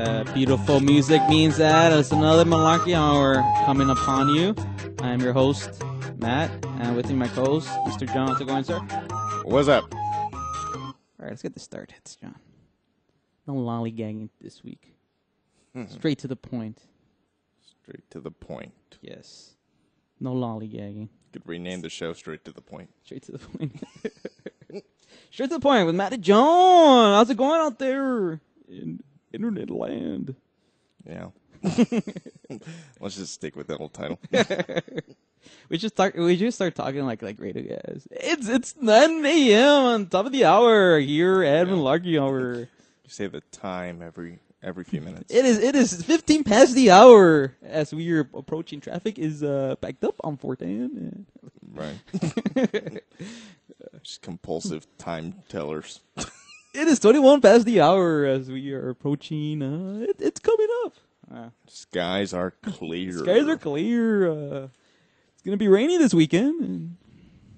That beautiful music means that it's another Malarkey hour coming upon you. I am your host, Matt, and with me my co-host, Mr. John. How's it going, sir? What's up? All right, let's get this started, John. No lollygagging this week. Straight to the point. Straight to the point. Yes. No lollygagging. Could rename the show Straight to the Point. Straight to the point. Straight to the point with Matt and John. How's it going out there in internet land? Yeah. Let's just stick with that old title. We just start talking like radio guys. It's 9 a.m. on top of the hour here at Malarkey hour. You say the time every few minutes. It is 15 past the hour as we are approaching. Traffic is backed up on 410. Right. Just compulsive time tellers. It is 21 past the hour as we are approaching. It's coming up. Skies are clear. Skies are clear. It's gonna be rainy this weekend. And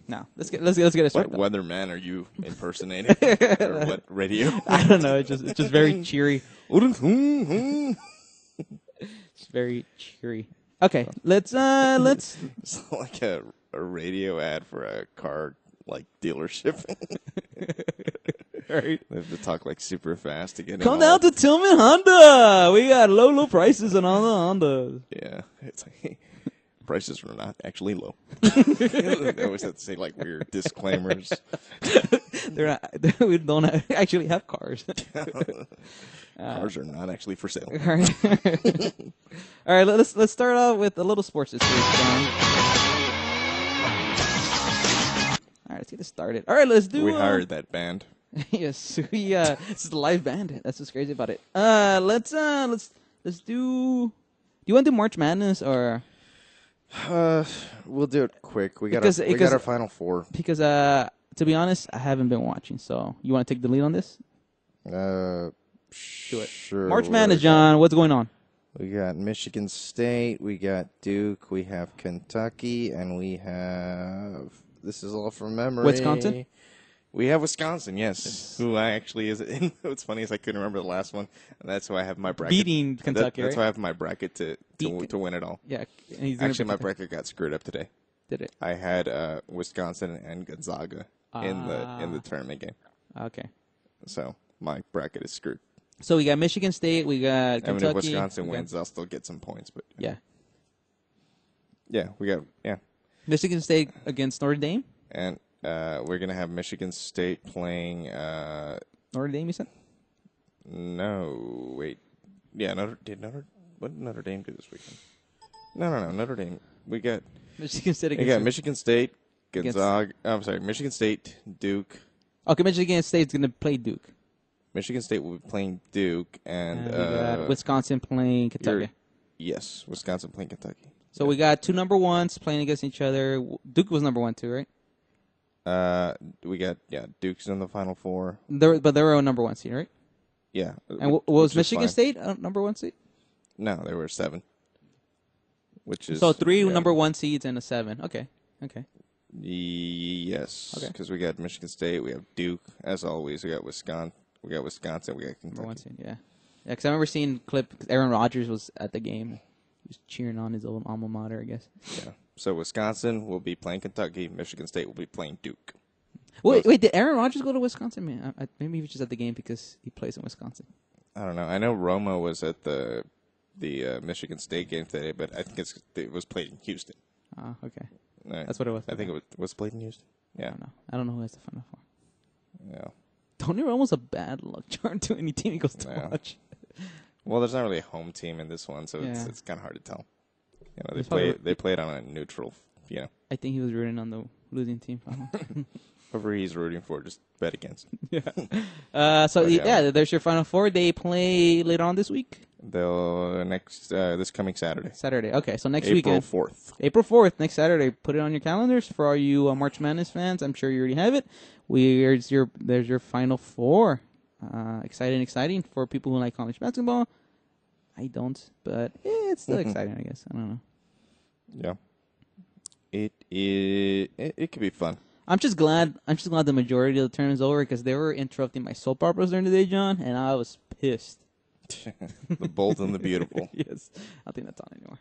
no, let's get it started. What weatherman are you impersonating? Or what radio? I don't know. It's just very cheery. It's very cheery. Okay, let's. It's like a radio ad for a car dealership. Right. They have to talk super fast to get Come down to Tillman Honda. We got low prices on all the Hondas. Yeah, it's like prices are not actually low. They always have to say weird disclaimers. They're not. We don't actually have cars. Cars are not actually for sale. All right. All right. Let's start out with a little sports this week, John. All right, let's get this started. All right, let's do. We hired that band. Yes, this is a live band. That's what's crazy about it. Let's do. Do you want to do March Madness or? We'll do it quick. We got our Final Four. Because to be honest, I haven't been watching. So you want to take the lead on this? Do it. Sure. March Madness, John. What's going on? We got Michigan State. We got Duke. We have Kentucky, and we have. This is all from memory. Wisconsin. We have Wisconsin, yes. Who I actually is. What's funny is I couldn't remember the last one, and that's why I have my bracket. Beating Kentucky, That's right? why I have my bracket to win it all. Yeah. Actually, my bracket got screwed up today. Did it? I had Wisconsin and Gonzaga in the tournament game. Okay. So my bracket is screwed. So we got Michigan State. We got Kentucky. I mean, if Wisconsin wins, I'll still get some points. But yeah. Yeah, we got Michigan State against Notre Dame. And we're going to have Michigan State playing... Notre Dame, you said? No, wait. Yeah, what did Notre Dame do this weekend? No, Notre Dame. We got... Michigan State against... We got Michigan State, Gonzaga... I'm sorry, Michigan State, Duke. Okay, Michigan State's going to play Duke. Michigan State will be playing Duke, and... we got Wisconsin playing Kentucky. Yes, Wisconsin playing Kentucky. So we got two number ones playing against each other. Duke was number 1 too, right? We got Duke's in the Final Four. But they were a number 1 seed, right? Yeah. And was Michigan State number 1 seed? No, they were 7. Which is so 3 number 1 seeds and a 7. Okay. Yes. Okay. Because we got Michigan State, we have Duke, as always. We got Wisconsin, we got Kentucky. Number 1 seed, yeah. Yeah, because I remember seeing a clip. Cause Aaron Rodgers was at the game. He was cheering on his old alma mater, I guess. Yeah. So Wisconsin will be playing Kentucky. Michigan State will be playing Duke. Wait, did Aaron Rodgers go to Wisconsin? Man, maybe he was just at the game because he plays in Wisconsin. I don't know. I know Romo was at the Michigan State game today, but I think it was played in Houston. Oh, okay. That's what it was. I think it was played in Houston. Yeah. I don't know who has the Final Four. Yeah. Tony Romo's a bad luck charm to any team he goes to watch. Well, there's not really a home team in this one, so it's kind of hard to tell. You know, they played on a neutral. You know, I think he was rooting on the losing team. Whoever he's rooting for, just bet against. Yeah. There's your Final Four. They play later on this week. They'll this coming Saturday. Saturday. Okay, so next weekend. April 4th. April 4th, next Saturday. Put it on your calendars for all you March Madness fans. I'm sure you already have it. There's your Final Four. Exciting for people who like college basketball. I don't, but it's still exciting, I guess. I don't know. Yeah. It could be fun. I'm just glad the majority of the tournament's over because they were interrupting my soap operas during the day, John, and I was pissed. The Bold and the Beautiful. Yes. I don't think that's on anymore.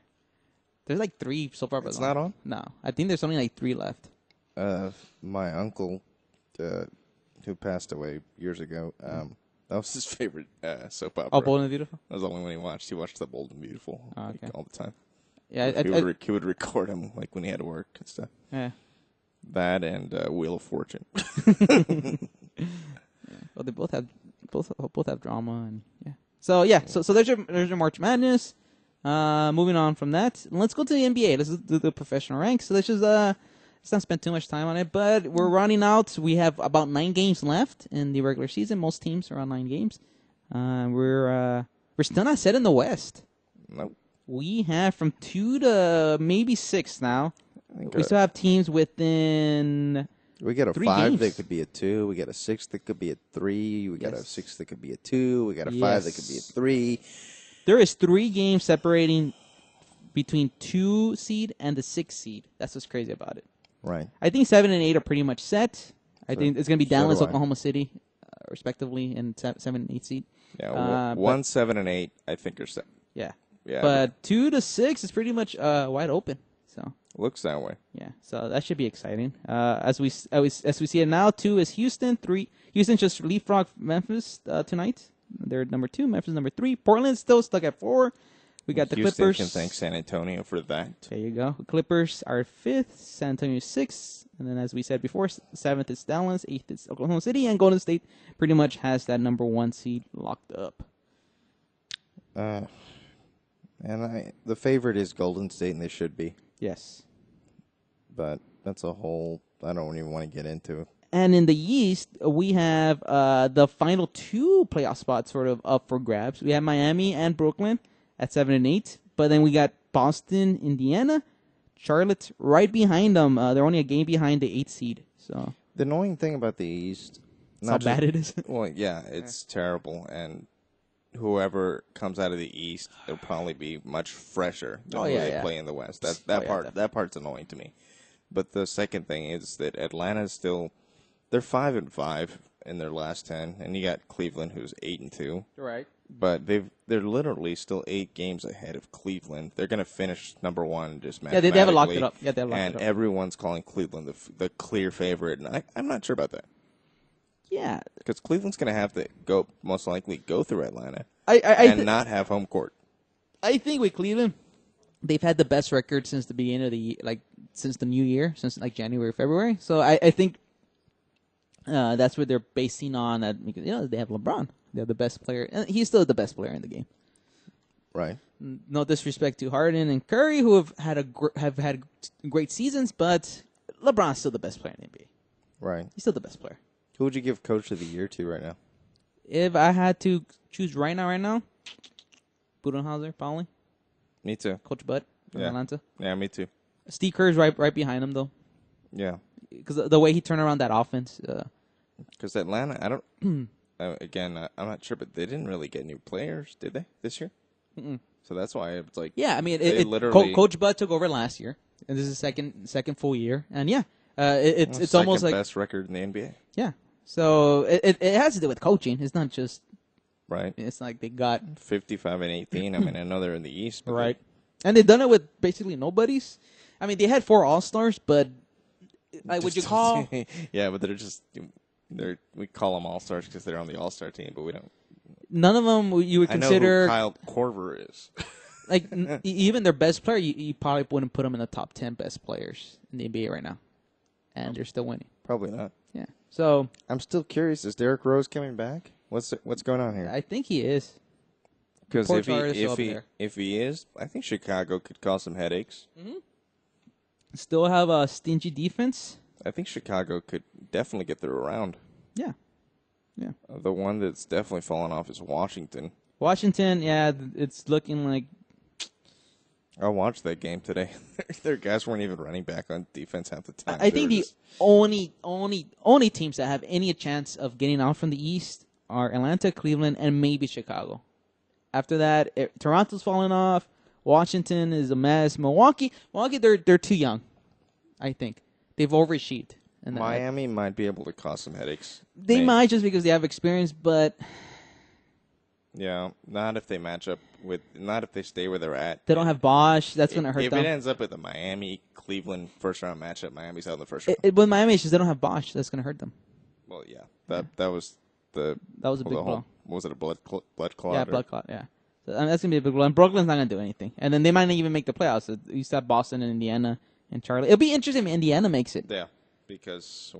There's like 3 soap operas. It's not on? No. I think there's only like 3 left. My uncle, who passed away years ago, that was his favorite soap opera. Oh, Bold and the Beautiful? That was the only one he watched. He watched The Bold and Beautiful all the time. Yeah, he would record him like when he had to work and stuff. Yeah. That and Wheel of Fortune. Yeah. Well, they both have drama and yeah. So there's your March Madness. Moving on from that, let's go to the NBA. Let's do the professional ranks. So let's not spend too much time on it. But we're running out. We have about 9 games left in the regular season. Most teams are on 9 games. We're still not set in the West. Nope. We have from 2 to maybe 6 now. We still have teams within. We got a 3 5 games. that could be a 2. We got a 6 that could be a 3. We got a 6 that could be a 2. We got a 5 that could be a 3. There is 3 games separating between 2 seed and the 6 seed. That's what's crazy about it. Right. I think 7 and 8 are pretty much set. I think it's going to be Dallas, do I. Oklahoma City, respectively, in 7 and 8 seed. Yeah, 1, 7, and 8, I think are set. Yeah. Yeah. But 2 to 6 is pretty much wide open. So Looks that way. yeah, so that should be exciting. As we see it now, 2 is Houston. 3, Houston just leapfrogged Memphis tonight. They're number 2. Memphis number 3. Portland's still stuck at 4. We got the Houston Clippers. can thank San Antonio for that. There you go. The Clippers are 5th. San Antonio is 6th. And then, as we said before, 7th is Dallas. 8th is Oklahoma City. And Golden State pretty much has that number 1 seed locked up. The favorite is Golden State, and they should be. Yes. But that's a whole I don't even want to get into. And in the East, we have the final 2 playoff spots sort of up for grabs. We have Miami and Brooklyn at 7 and 8. But then we got Boston, Indiana, Charlotte right behind them. They're only a game behind the 8th seed. So The annoying thing about the East, that's how bad it is. Well, yeah, it's terrible, and whoever comes out of the East, it'll probably be much fresher than who they play in the West. That part's annoying to me. But the second thing is that Atlanta's still, they're 5-5 in their last 10, and you got Cleveland who's 8-2. Right. But they're literally still 8 games ahead of Cleveland. They're going to finish number 1 just Yeah, mathematically. they haven't locked it up. Yeah, they have locked it up. And everyone's calling Cleveland the clear favorite, and I'm not sure about that. Yeah. Because Cleveland's going to have to most likely go through Atlanta and not have home court. I think with Cleveland, they've had the best record since the beginning of the since the new year, since January, February. So I think that's what they're basing on. That because they have LeBron, they have the best player, and he's still the best player in the game. Right. No disrespect to Harden and Curry, who have had great seasons, but LeBron's still the best player in the NBA. Right. He's still the best player. Who would you give Coach of the Year to right now? If I had to choose right now, Budenholzer, probably. Me too. Coach Bud from Atlanta. Yeah, me too. Steve Kerr's right behind him, though. Yeah. Because the way he turned around that offense. Because Atlanta, I don't. Again, I'm not sure, but they didn't really get new players, did they, this year? Mm-mm. So that's why it's like. Yeah, I mean, Coach Bud took over last year, and this is second full year, and it's almost like best record in the NBA. Yeah, so it has to do with coaching. It's not just right. It's like they got 55 and 18. I mean, I know they're in the East, but right, and they've done it with basically nobodies. I mean, they had 4 All-Stars, but would you call? Yeah, but we call them All-Stars because they're on the All-Star team, but we don't. None of them you would consider. I know who Kyle Korver is. Like even their best player, you probably wouldn't put them in the top 10 best players in the NBA right now, and they're still winning. Probably not. Yeah. So I'm still curious. Is Derrick Rose coming back? What's going on here? I think he is. Because if he is, I think Chicago could cause some headaches. Mm-hmm. Still have a stingy defense. I think Chicago could definitely get through a round. Yeah. Yeah. The one that's definitely fallen off is Washington. Washington, yeah, it's looking like. I watched that game today. Their guys weren't even running back on defense half the time. I think the only teams that have any chance of getting out from the East are Atlanta, Cleveland, and maybe Chicago. After that, Toronto's falling off. Washington is a mess. Milwaukee, they're too young. I think they've overachieved. And Miami might be able to cause some headaches. They might just because they have experience, but Yeah, not if they match up with, not if they stay where they're at. They don't have Bosch. That's going to hurt them. If it ends up with a Miami-Cleveland first-round matchup, Miami's out in the first round. With Miami, it's just they don't have Bosch. That's going to hurt them. Well, yeah. That was a big blow. Was it a blood clot? Yeah, blood clot, yeah. So, that's going to be a big blow. And Brooklyn's not going to do anything. And then they might not even make the playoffs. You still have Boston and Indiana and Charlotte. It'll be interesting if Indiana makes it. Yeah, because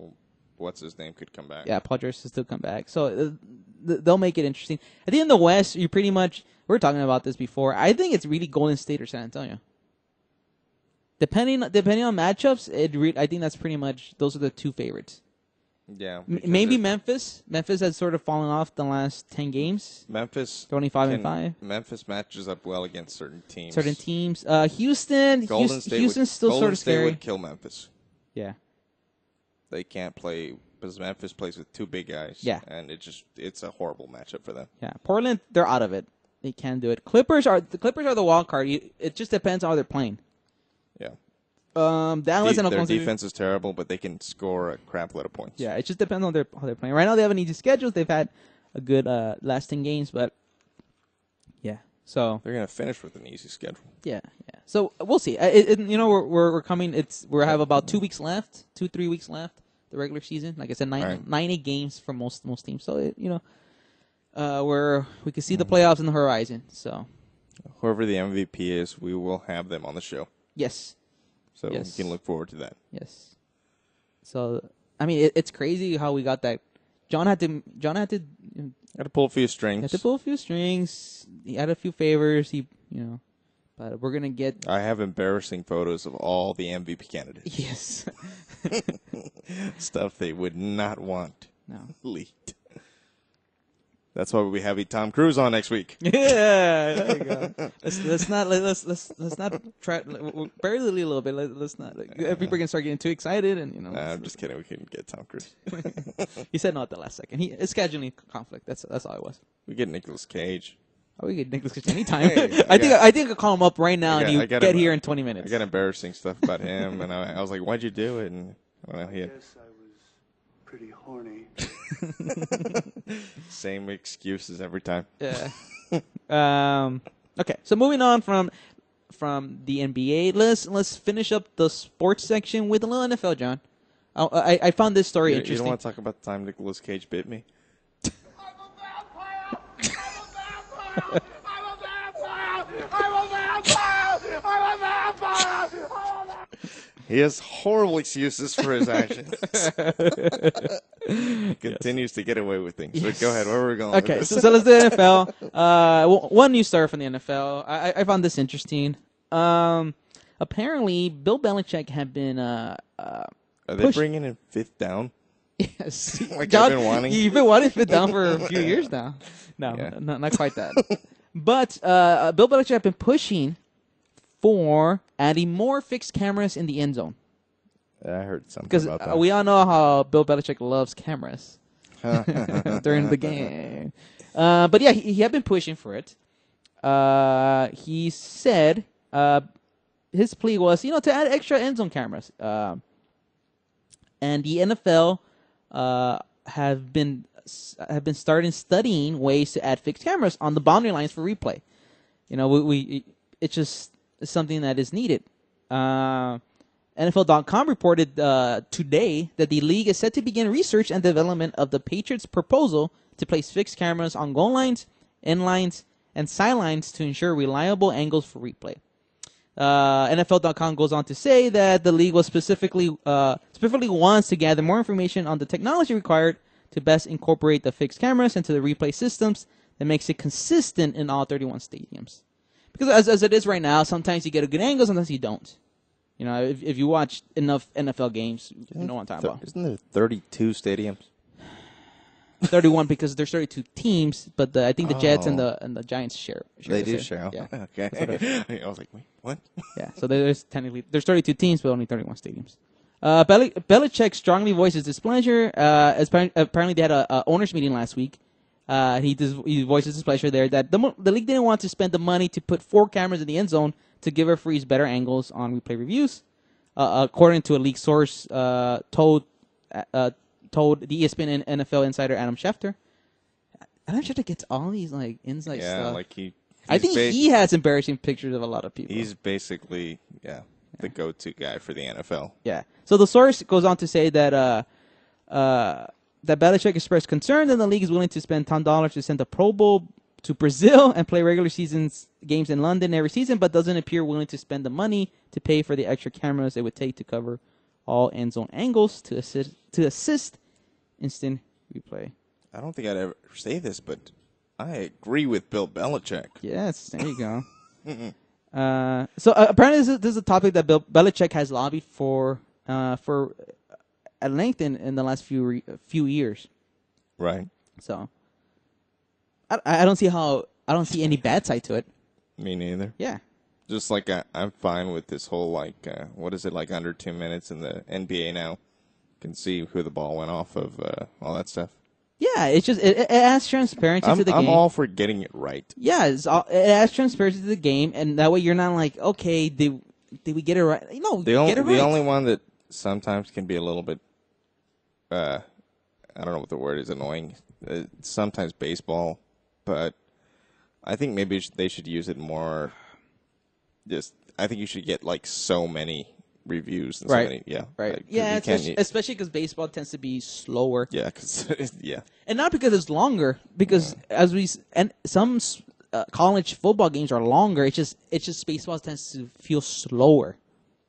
what's his name could come back. Yeah, Paul George will still come back. So they'll make it interesting. I think in the West, you pretty much, we were talking about this before, I think it's really Golden State or San Antonio. Depending on matchups, I think that's pretty much, those are the two favorites. Yeah. Maybe Memphis. Memphis has sort of fallen off the last 10 games. Memphis 25-5. Memphis matches up well against certain teams. Houston Houston's still sort of scary. Golden State would kill Memphis. Yeah. They can't play because Memphis plays with two big guys. Yeah. And it's a horrible matchup for them. Yeah. Portland, they're out of it. They can't do it. Clippers are the wild card. It just depends on how they're playing. Yeah. Dallas and Oklahoma their defense is terrible, but they can score a crap load of points. Yeah, it just depends on how they're playing. Right now, they have an easy schedule. They've had a good last 10 games, but yeah. So they're gonna finish with an easy schedule. Yeah. So we'll see. We're coming. We have about 2 weeks left, 2-3 weeks left. The regular season, like I said, 9 games for most teams. So we can see the playoffs in the horizon. So whoever the MVP is, we will have them on the show. Yes. So you can look forward to that. Yes. So I mean, it's crazy how we got that. John had to pull a few strings. He had a few favors. But we're gonna get. I have embarrassing photos of all the MVP candidates. Yes. Stuff they would not want leaked. That's why we'll be having Tom Cruise on next week. Yeah, there you go. Let's not try barely a little bit. Let's not. People can start getting too excited, and I'm just kidding. We couldn't get Tom Cruise. He said no at the last second. It's scheduling conflict. That's all it was. We get Nicolas Cage. Oh, we get Nicolas Cage anytime. I think I'll call him up right now, and you get here in 20 minutes. I got embarrassing stuff about him, and I was like, "Why'd you do it?" And he had. Yes, I was pretty horny. Same excuses every time. Yeah. Okay, so moving on from the NBA, let's finish up the sports section with a little NFL, John. I found this story interesting. You don't want to talk about the time Nicolas Cage bit me? He has horrible excuses for his actions. Continues to get away with things. Yes. So go ahead. Where are we going? Okay, so let's do NFL. One news story from the NFL. I found this interesting. Apparently, Bill Belichick had been. Are they bringing in fifth down? Yes. Like John, I've been wanting. You've been wanting fifth down for a few years now. No, not quite that. But Bill Belichick had been pushing for adding more fixed cameras in the end zone. I heard something about that. Because we all know how Bill Belichick loves cameras during the game. But yeah, he had been pushing for it. He said his plea was, to add extra end zone cameras. And the NFL have been studying ways to add fixed cameras on the boundary lines for replay. It's just something that is needed. NFL.com reported today that the league is set to begin research and development of the Patriots' proposal to place fixed cameras on goal lines, end lines, and sidelines to ensure reliable angles for replay. NFL.com goes on to say that the league was specifically wants to gather more information on the technology required to best incorporate the fixed cameras into the replay systems that makes it consistent in all 31 stadiums. Because as it is right now, sometimes you get a good angle, sometimes you don't. If you watch enough NFL games, you know what I'm talking about. Isn't there 32 stadiums? 31 because there's 32 teams, but I think the Jets and the Giants share. They do share. Yeah. Okay. I was like, wait, what? Yeah. So there's 32 teams, but only 31 stadiums. Belichick strongly voices displeasure. Apparently, they had a owners meeting last week. He voices displeasure there that the league didn't want to spend the money to put 4 cameras in the end zone to give referees better angles on replay reviews. According to a league source, told the ESPN and NFL insider Adam Schefter. I'm sure that gets all these like inside stuff. Yeah, like I think he has embarrassing pictures of a lot of people. He's basically the go-to guy for the NFL. Yeah. So the source goes on to say that that Belichick expressed concern that the league is willing to spend $10 to send the Pro Bowl to Brazil and play regular season games in London every season, but doesn't appear willing to spend the money to pay for the extra cameras it would take to cover all end zone angles to assist instant replay. I don't think I'd ever say this, but I agree with Bill Belichick. Yes, there you go. So apparently this is a topic that Bill Belichick has lobbied for at length in the last few years. Right. So I don't see any bad side to it. Me neither. Yeah. Just like I'm fine with this whole what is it, like under 2 minutes in the NBA now? You can see who the ball went off of, all that stuff. Yeah, it's just it adds transparency to the game. I'm all for getting it right. Yeah, it adds transparency to the game, and that way you're not like, okay, did we get it right? No, get it right. The only one that sometimes can be a little bit, I don't know what the word is, annoying. Sometimes baseball, but I think maybe they should use it more. I think you should get like so many reviews. And right. So many, right. Yeah, especially because baseball tends to be slower. Yeah, yeah. And not because it's longer, because some college football games are longer. It's just baseball tends to feel slower.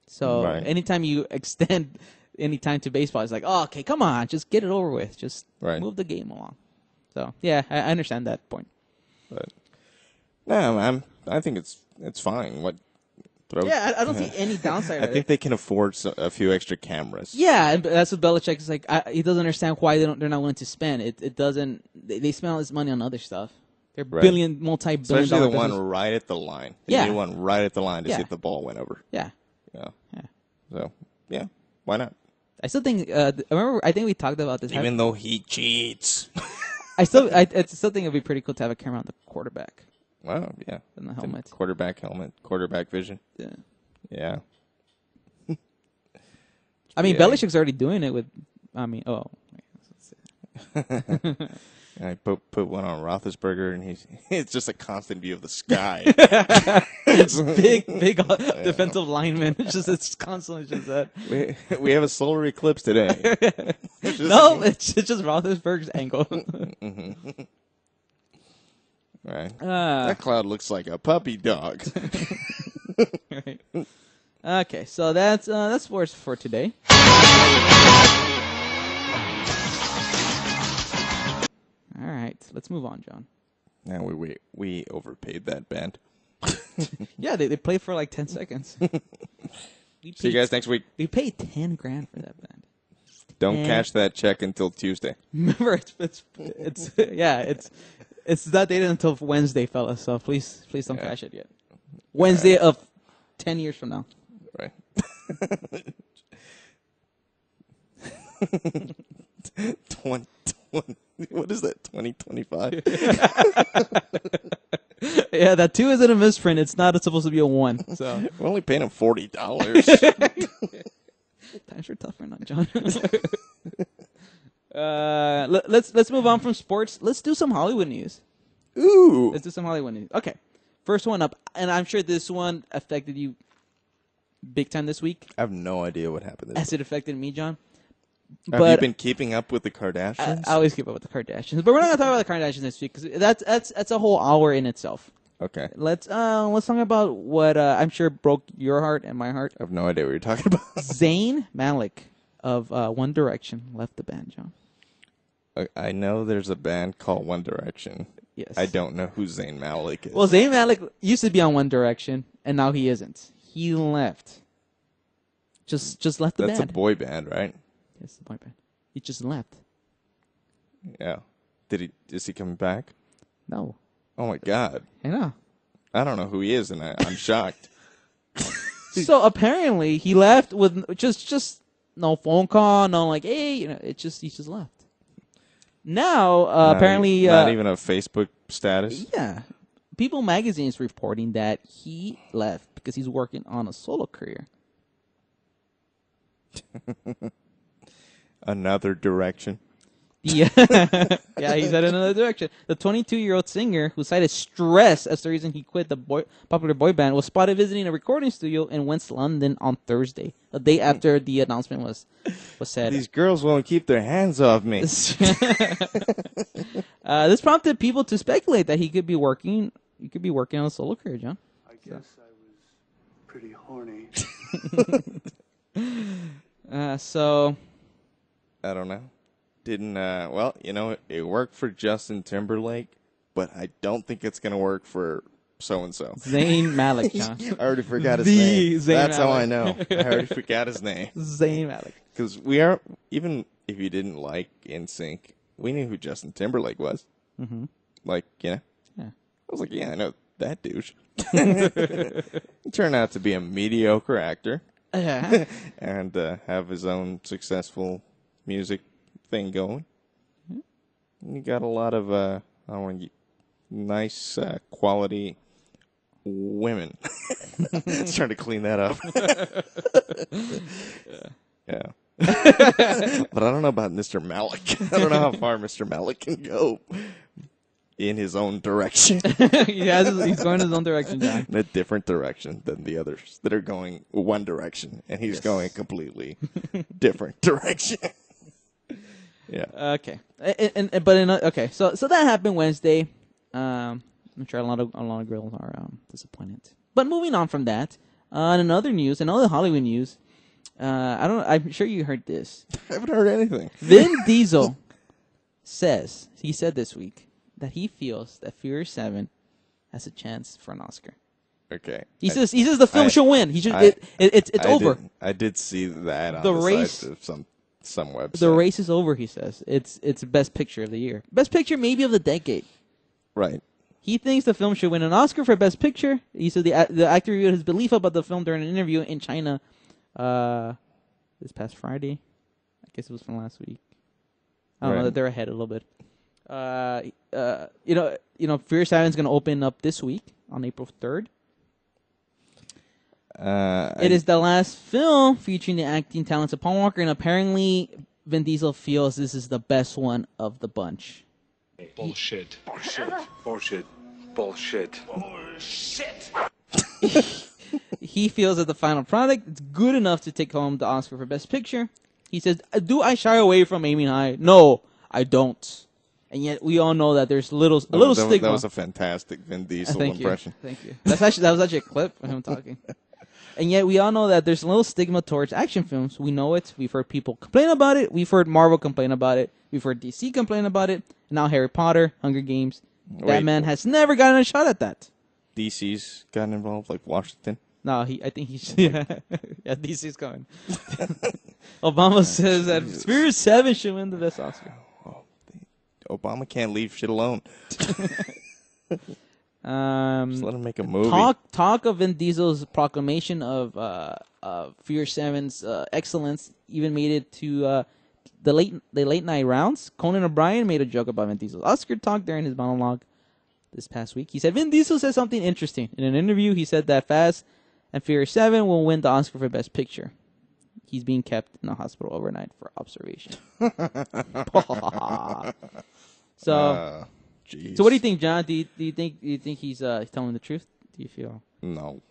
So anytime you extend any time to baseball, it's like, oh, okay, come on, just get it over with. Just move the game along. So yeah, I understand that point. But no, I think it's fine. I don't see any downside. I think they can afford a few extra cameras. Yeah, and that's what Belichick is like. He doesn't understand why they're not willing to spend. It doesn't. They spend all this money on other stuff. They're multi-billion Especially dollar the business. one right at the line. They need one right at the line to see if the ball went over. Yeah. So why not? I still think. I think we talked about this. Even though he cheats. I still think it'd be pretty cool to have a camera on the quarterback. Wow, yeah. In the helmet. Quarterback helmet. Quarterback vision. Yeah. Yeah. I mean, Belichick's already doing it with, I put one on Roethlisberger, and it's just a constant view of the sky. It's big defensive lineman. It's constantly just that. We have a solar eclipse today. It's just Roethlisberger's angle. Mm-hmm. Right. That cloud looks like a puppy dog. Right. Okay, so that's sports for today. All right, let's move on, John. Now we overpaid that band. Yeah, they played for like 10 seconds. See you guys next week. We paid $10,000 for that band. Don't cash that check until Tuesday. Remember, it's not dated until Wednesday, fellas. So please don't cash it yet. Wednesday of 10 years from now. Right. What is that? 2025. Yeah, that 2 isn't a misprint. It's not. It's supposed to be a 1. So we're only paying him $40. Times are tough right now, John. Let's move on from sports. Let's do some Hollywood news. Ooh. Let's do some Hollywood news. Okay. First one up, and I'm sure this one affected you big time this week. I have no idea what happened this week. As it affected me, John. Have you been keeping up with the Kardashians? I always keep up with the Kardashians, but we're not going to talk about the Kardashians this week because that's a whole hour in itself. Okay. Let's talk about what I'm sure broke your heart and my heart. I have no idea what you're talking about. Zayn Malik of One Direction left the band, John. I know there's a band called One Direction. Yes. I don't know who Zayn Malik is. Well, Zayn Malik used to be on One Direction, and now he isn't. He left. Just left the band. That's a boy band, right? Yes, the boy band. He just left. Yeah. Is he coming back? No. Oh my God. I know. I don't know who he is, and I'm shocked. So apparently he left with just no phone call, no like, hey, he just left. Now apparently not even a Facebook status. Yeah, People Magazine is reporting that he left because he's working on a solo career. Another direction. Yeah. Yeah, he's headed in another direction. The 22-year-old singer, who cited stress as the reason he quit the popular boy band, was spotted visiting a recording studio in West London on Thursday, a day after the announcement was said. These girls won't keep their hands off me. This prompted people to speculate that he could be working on a solo career, John. I guess I was pretty horny. So I don't know. Didn't it worked for Justin Timberlake, but I don't think it's gonna work for so and so. Zayn Malik, John. I already forgot his name. That's Malik. how I know. I already forgot his name. Zayn Malik. Because we are, even if you didn't like NSYNC, we knew who Justin Timberlake was. Mm-hmm. Like, yeah. Yeah. I was like, yeah, I know that douche. He turned out to be a mediocre actor. Yeah. And have his own successful music thing going. Mm-hmm. You got a lot of nice quality women. Trying to clean that up. Yeah. But I don't know about Mr. Malik. I don't know how far Mr. Malik can go in his own direction. He's going in his own direction, John. In a different direction than the others that are going one direction, and he's going a completely different direction. Yeah. Okay. So that happened Wednesday. I'm sure a lot of girls are disappointed. But moving on from that, on another Hollywood news. I'm sure you heard this. I haven't heard anything. Vin Diesel said this week that he feels that Furious 7 has a chance for an Oscar. Okay. He says the film should win. It's over. I did see that on the the race side of some website. The race is over, he says. It's best picture of the year. Best picture maybe of the decade. Right. He thinks the film should win an Oscar for best picture. He said the actor revealed his belief about the film during an interview in China this past Friday. I guess it was from last week. I don't know, that they're ahead a little bit. Furious 7 is going to open up this week on April 3rd. It is the last film featuring the acting talents of Paul Walker, and apparently Vin Diesel feels this is the best one of the bunch. Bullshit. He feels that the final product is good enough to take home the Oscar for Best Picture. He says, "Do I shy away from aiming high? No, I don't." And yet, we all know that there's a little stigma. That was a fantastic Vin Diesel impression. Thank you. That was actually a clip of him talking. And yet, we all know that there's a little stigma towards action films. We know it. We've heard people complain about it. We've heard Marvel complain about it. We've heard DC complain about it. And now Harry Potter, Hunger Games. That man has never gotten a shot at that. DC's gotten involved, like Washington. No, I think he's DC's coming. Obama says that Furious 7 should win the best Oscar. Obama can't leave shit alone. Just let him make a movie. Talk of Vin Diesel's proclamation of Furious 7's excellence even made it to the late night rounds. Conan O'Brien made a joke about Vin Diesel's Oscar talk during his monologue this past week. He said Vin Diesel said something interesting. In an interview, he said that Fast and Furious 7 will win the Oscar for Best Picture. He's being kept in the hospital overnight for observation. So what do you think, John? Do you think he's telling the truth? Do you feel? No.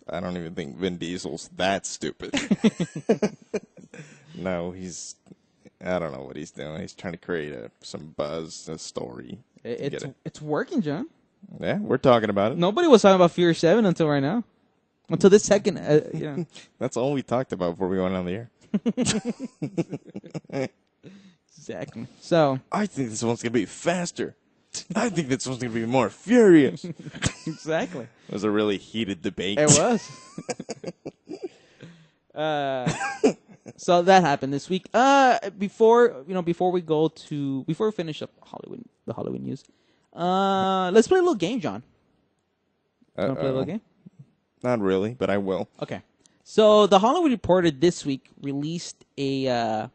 I don't even think Vin Diesel's that stupid. No, I don't know what he's doing. He's trying to create some buzz, a story. It's working, John. Yeah, we're talking about it. Nobody was talking about Furious 7 until right now. Until this second, That's all we talked about before we went on the air. Exactly. So I think this one's gonna be faster. I think this one's gonna be more furious. Exactly. It was a really heated debate. It was. So that happened this week. Before we finish up the Hollywood news, let's play a little game, John. Want to play a little game? Not really, but I will. Okay. So the Hollywood Reporter this week released a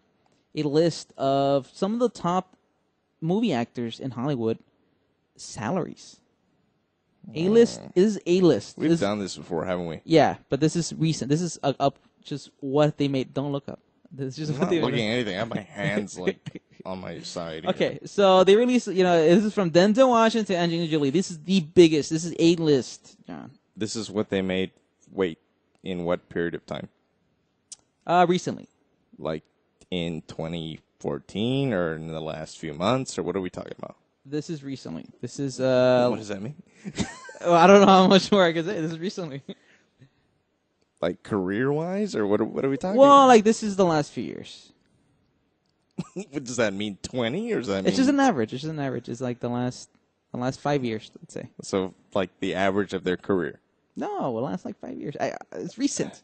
list of some of the top movie actors in Hollywood salaries. A-list is A-list. We've done this before, haven't we? Yeah, but this is recent. This is up just what they made. Don't look up. This is just I'm what not they looking made. at anything. I have my hands like on my side. Okay, so they released, this is from Denzel Washington to Angelina Jolie. This is the biggest. This is A-list, John. This is what they made. Wait, in what period of time? Recently. Like in 2014 or in the last few months, or what are we talking about? This is recently. This is what does that mean? Well, I don't know how much more I can say. This is recently. Like career-wise, or what are we talking? Well, like this is the last few years. What does that mean? 20, or does that mean? It's just an average. It's just an average. It's like the last 5 years, let's say. So, like the average of their career. No, the last like 5 years. It's recent.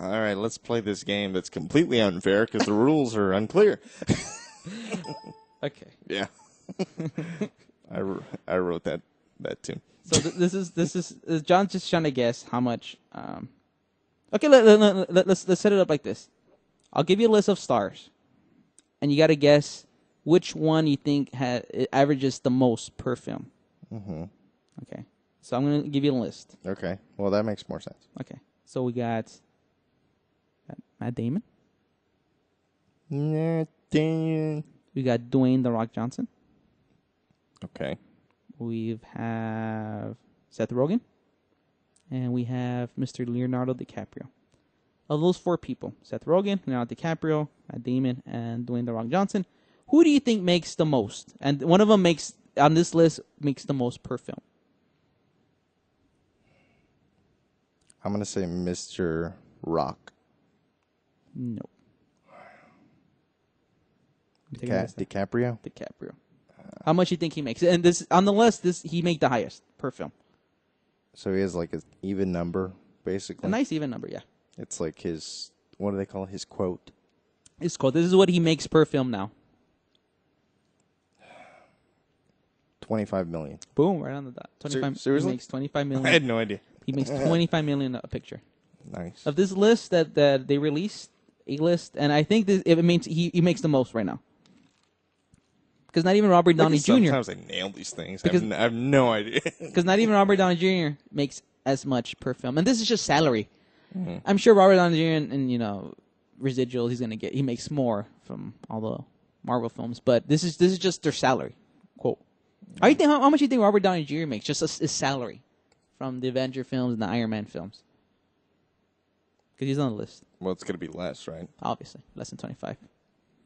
All right, let's play this game that's completely unfair because the rules are unclear. Okay. Yeah. I wrote that too. So this is John's just trying to guess how much. Okay, let's set it up like this. I'll give you a list of stars, and you got to guess which one you think it averages the most per film. Mm-hmm. Okay, so I'm gonna give you a list. Okay, well that makes more sense. Okay, so we got Matt Damon. Matt Damon. We got Dwayne "The Rock" Johnson. Okay. We have Seth Rogen, and we have Mr. Leonardo DiCaprio. Of those 4 people, Seth Rogen, Leonardo DiCaprio, Matt Damon, and Dwayne "The Rock" Johnson, who do you think makes the most? And one of them on this list makes the most per film. I'm going to say Mr. Rock. No. DiCaprio? DiCaprio. How much do you think he makes? And this on the list, he made the highest per film. So he has like an even number, basically. A nice even number, yeah. It's like his, what do they call it? His quote? His quote. This is what he makes per film now. 25 million. Boom, right on the dot. 25. Seriously? He makes 25 million. I had no idea. He makes 25 million a picture. Nice. Of this list that they released, A-list, and I think it means he makes the most right now. Because not even Robert Downey Jr. Sometimes I nail these things. I have no idea. Because not even Robert Downey Jr. makes as much per film, and this is just salary. Mm-hmm. I'm sure Robert Downey Jr. and residuals he's gonna get. He makes more from all the Marvel films, but this is just their salary. Quote. How much do you think Robert Downey Jr. makes just his salary from the Avenger films and the Iron Man films? Because he's on the list. Well, it's gonna be less, right? Obviously, less than 25.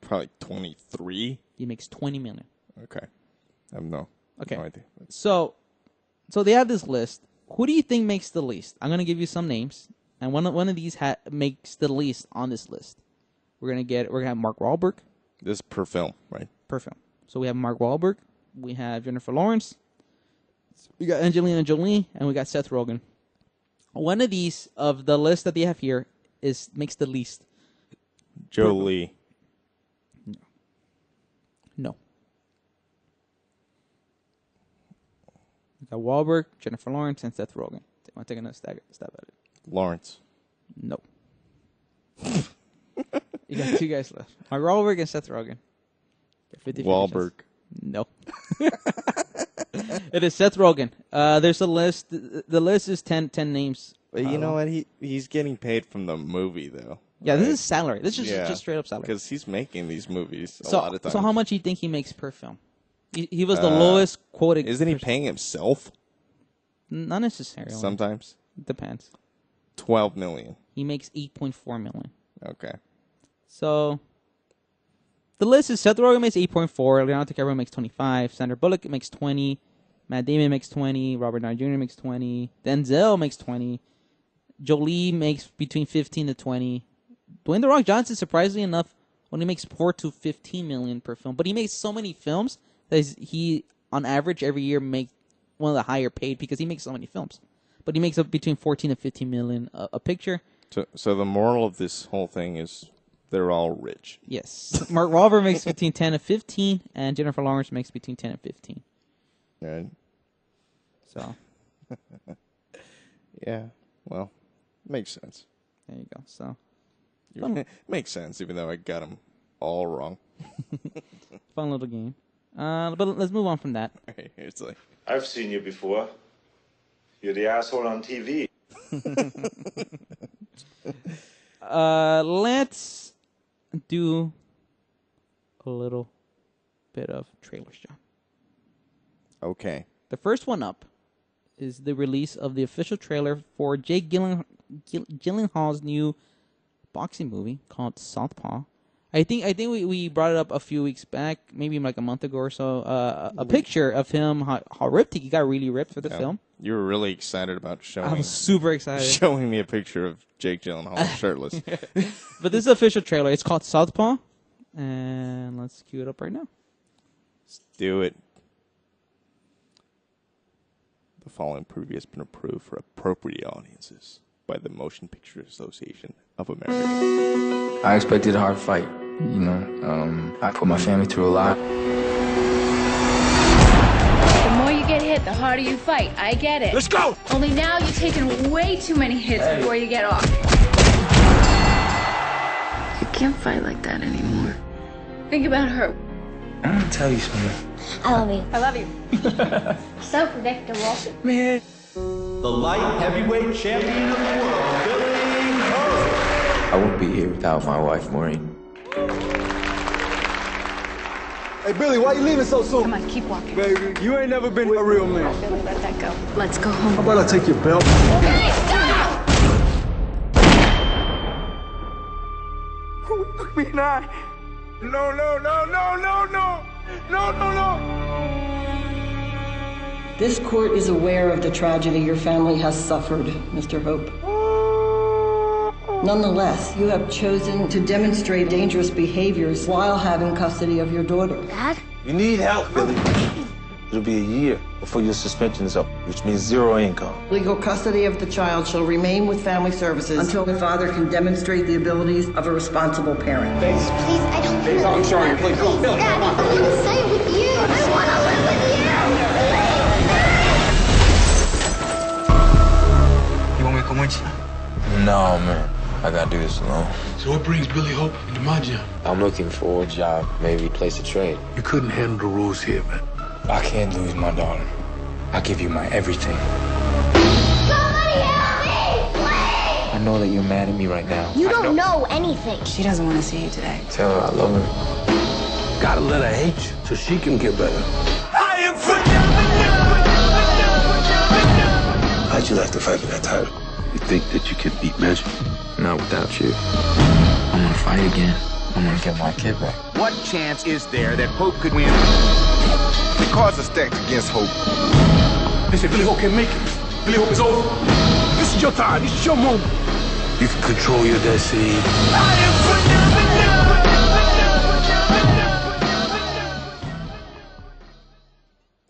Probably 23. He makes 20 million. Okay. I have no idea. So they have this list. Who do you think makes the least? I'm gonna give you some names, and one of these makes the least on this list. We're gonna have Mark Wahlberg. This is per film, right? Per film. So we have Mark Wahlberg. We have Jennifer Lawrence. We got Angelina Jolie, and we got Seth Rogen. One of these of the list that they have here makes the least. Jolie. No. We got Wahlberg, Jennifer Lawrence, and Seth Rogen. Want to take another stab at it? Lawrence. No. You got 2 guys left. Mark Wahlberg and Seth Rogen. Wahlberg. No. It is Seth Rogen. There's a list. The list is 10 names. But you know what? He's getting paid from the movie, though. Yeah, right? This is salary. This is just straight up salary. Because he's making these movies a lot of times. So how much do you think he makes per film? He was the lowest quoted. Isn't he paying himself? Not necessarily. Sometimes. It depends. 12 million. He makes 8.4 million. Okay. So the list is Seth Rogen makes 8.4, Leonardo DiCaprio makes 25, Sandra Bullock makes 20, Matt Damon makes 20, Robert Downey Jr. makes 20, Denzel makes 20, Jolie makes between 15 to 20. Dwayne "The Rock" Johnson, surprisingly enough, only makes 4 to 15 million per film, but he makes so many films that he, on average, every year makes one of the higher paid because he makes so many films. But he makes up between 14 to 15 million a picture. So the moral of this whole thing is they're all rich. Yes. Mark Wahlberg makes between 10 and 15, and Jennifer Lawrence makes between 10 and 15. Right. So. Yeah. Well, makes sense. There you go. So. Makes sense, even though I got them all wrong. Fun little game. But let's move on from that. It's like, I've seen you before. You're the asshole on TV. Let's do a little bit of trailers, John. Okay. The first one up is the release of the official trailer for Jake Gyllenhaal's new boxing movie called Southpaw. I think we brought it up a few weeks back, maybe like a month ago or so. A picture of him, how ripped he got, really ripped for the film. You were really excited about showing. I was super excited. Showing me a picture of Jake Gyllenhaal shirtless. But this is an official trailer. It's called Southpaw, and let's cue it up right now. Let's do it. The following preview has been approved for appropriate audiences by the Motion Picture Association of America. I expected a hard fight. You know, I put my family through a lot. The more you get hit, the harder you fight. I get it. Let's go! Only now you're taking way too many hits before you get off. You can't fight like that anymore. Think about her. I'm gonna tell you something. I love you. I love you. So predictable. Man. The light heavyweight champion of the world, Billy Ho. I wouldn't be here without my wife, Maureen. Hey, Billy, why you leaving so soon? Come on, keep walking. Baby, you ain't never been a real man. Billy, let that go. Let's go home. How about I take your belt? Billy, stop! Who took me now? No. This court is aware of the tragedy your family has suffered, Mr. Hope. Nonetheless, you have chosen to demonstrate dangerous behaviors while having custody of your daughter. Dad? You need help, Billy. It'll be a year before your suspension is up, which means 0 income. Legal custody of the child shall remain with family services until the father can demonstrate the abilities of a responsible parent. Please, I don't want to. I'm sorry, please. Please, Dad, I want to stay with you. I want to live with you. You want me to come with you? No, man. I gotta do this alone. So what brings Billy Hope into my gym? I'm looking for a job, maybe a place to train. You couldn't handle the rules here, man. I can't lose my daughter. I'll give you my everything. Somebody help me, please! I know that you're mad at me right now. You don't know anything. She doesn't want to see you today. Tell her I love her. Gotta let her hate you so she can get better. I am for How'd you like to fight for that title? You think that you can beat Magic? Not without you. I want to fight again. I want to get my kid back. What chance is there that Hope could win? The cards are stacked against Hope. They said Billy Hope can't make it. Billy Hope is over. This is your time. This is your moment. You can control your destiny.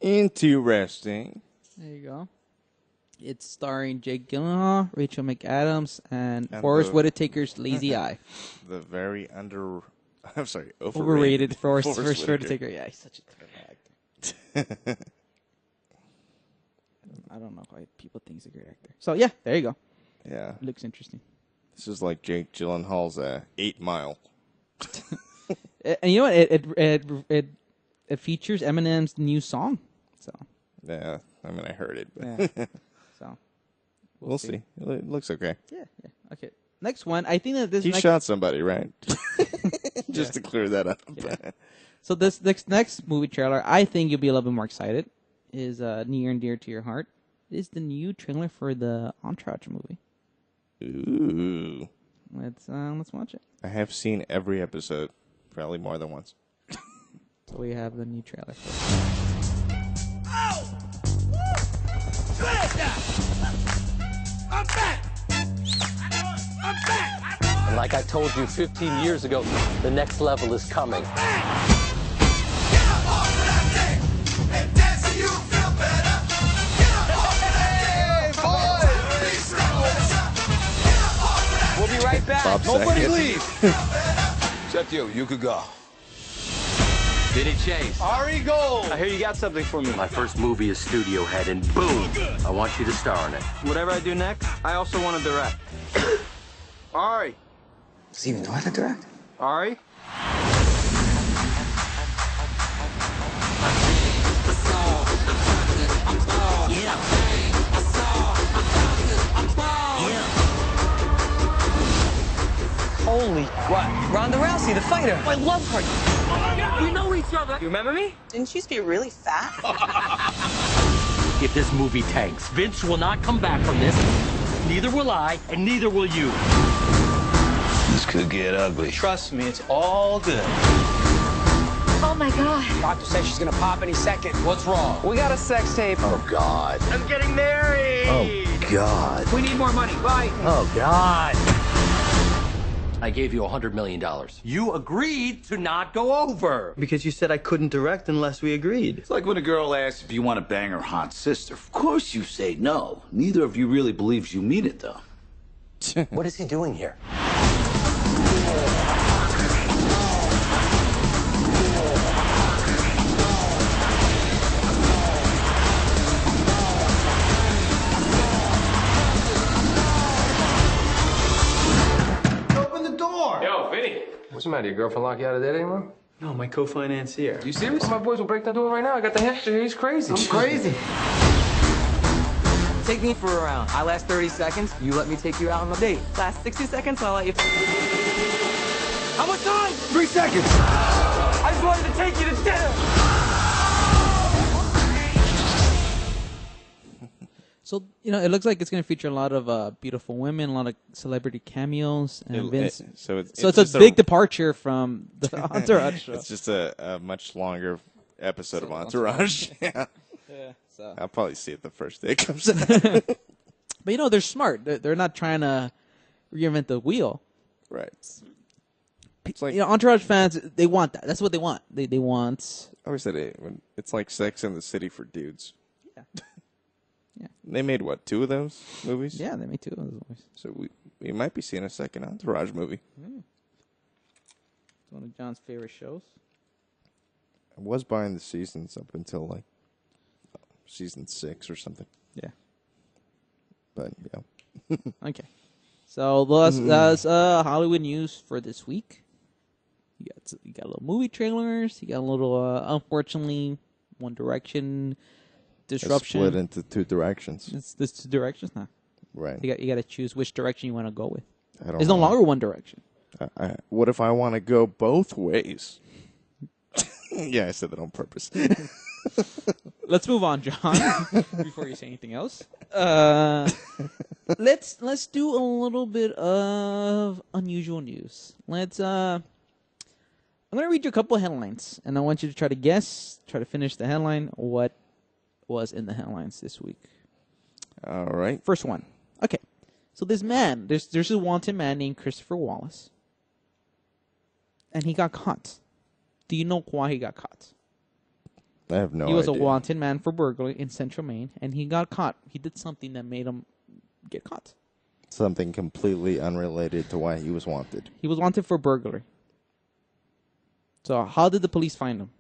Interesting. There you go. It's starring Jake Gyllenhaal, Rachel McAdams, and Forrest Whitaker's Lazy Eye. The very overrated Forrest Whitaker. Yeah, he's such a terrible actor. I don't know why people think he's a great actor. So yeah, there you go. Yeah, it looks interesting. This is like Jake Gyllenhaal's 8 Mile. And you know what? It features Eminem's new song. So yeah, I mean I heard it. But yeah. So we'll see. It looks okay. Yeah. Okay. Next one. I think that this he shot somebody, right? Just to clear that up. Yeah. So this next movie trailer, I think you'll be a little bit more excited. Is near and dear to your heart. It is the new trailer for the Entourage movie. Ooh. Let's watch it. I have seen every episode, probably more than once. So we have the new trailer. Oh! I'm back! I'm back! And like I told you 15 years ago, the next level is coming. We'll be right back. Nobody leave. Except you. You could go. Vinny Chase. Ari Gold. I hear you got something for me. My first movie is Studio Head, and boom, I want you to star in it. Whatever I do next, I also want to direct. Ari. Does he even know how to direct? Ari? Holy, what? Ronda Rousey, the fighter. I love her. each other. You remember me? Didn't she used to be really fat? If this movie tanks, Vince will not come back from this. Neither will I, and neither will you. This could get ugly. Trust me, it's all good. Oh my God. Doctor says she's gonna pop any second. What's wrong? We got a sex tape. Oh, God. I'm getting married. Oh, God. We need more money. Right. Oh, God. I gave you $100 million. You agreed to not go over. Because you said I couldn't direct unless we agreed. It's like when a girl asks if you want to bang her hot sister. Of course you say no. Neither of you really believes you mean it, though. What is he doing here? What's the matter? Your girlfriend lock you out of there anymore? No, my co-financier. You serious? My boys will break that door right now. I got the hamster here. He's crazy. I'm crazy. Take me for a round. I last 30 seconds. You let me take you out on a date. Last 60 seconds, I'll let you... How much time? 3 seconds. I just wanted to take you to dinner. So, it looks like it's going to feature a lot of beautiful women, a lot of celebrity cameos. And Vince. So it's a big departure from the Entourage show. It's just a much longer episode of Entourage. Yeah. So I'll probably see it the first day it comes out. But, they're smart. They're not trying to reinvent the wheel. Right. It's like, Entourage fans, they want that. That's what they want. They want... I always said it's like Sex and the City for dudes. Yeah. Yeah. They made, 2 of those movies? Yeah, they made 2 of those movies. So we might be seeing a second Entourage movie. It's one of John's favorite shows. I was buying the seasons up until, season 6 or something. Yeah. But, yeah. Okay. So, that's Hollywood news for this week. You got little movie trailers. You got a little, unfortunately, One Direction... disruption. It's split into 2 directions. It's 2 directions now. Right. You got to choose which direction you want to go with. It's no longer one direction. What if I want to go both ways? Yeah, I said that on purpose. Let's move on, John. Before you say anything else, let's do a little bit of unusual news. I'm gonna read you a couple of headlines, and I want you to try to finish the headline. What was in the headlines this week? All right. First one. Okay. So this man, there's a wanted man named Christopher Wallace. And he got caught. Do you know why he got caught? I have no idea. He was a wanted man for burglary in Central Maine, and he got caught. He did something that made him get caught. Something completely unrelated to why he was wanted. He was wanted for burglary. So how did the police find him?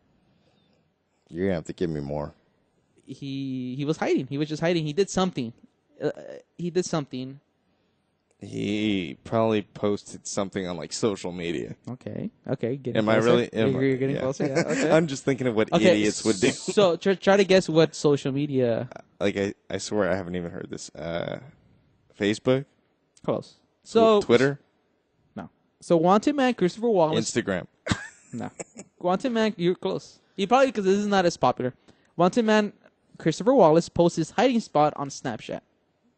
You're going to have to give me more. He was hiding. He was just hiding. He did something. He probably posted something on social media. Okay. Am I really? You're getting closer. Yeah. Okay. I'm just thinking of what idiots would do. So try to guess what social media. I swear I haven't even heard this. Facebook. Close. So Twitter. No. So wanted man Christopher Wallace. Instagram. No. Wanted man, you're close. You probably because this is not as popular. Wanted man Christopher Wallace posts his hiding spot on Snapchat.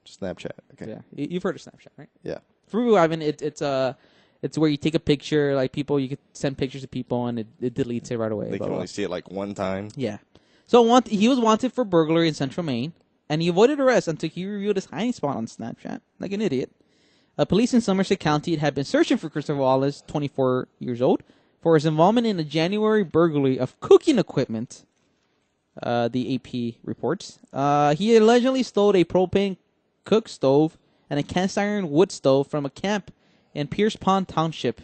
Snapchat. Okay. Yeah, you've heard of Snapchat, right? Yeah. For people who haven't, it's where you take a picture, you could send pictures to people and it deletes it right away. They can only see it one time. Yeah. So he was wanted for burglary in Central Maine, and he avoided arrest until he revealed his hiding spot on Snapchat, like an idiot. Police in Somerset County had been searching for Christopher Wallace, 24 years old, for his involvement in a January burglary of cooking equipment. The AP reports. He allegedly stole a propane cook stove and a cast iron wood stove from a camp in Pierce Pond Township.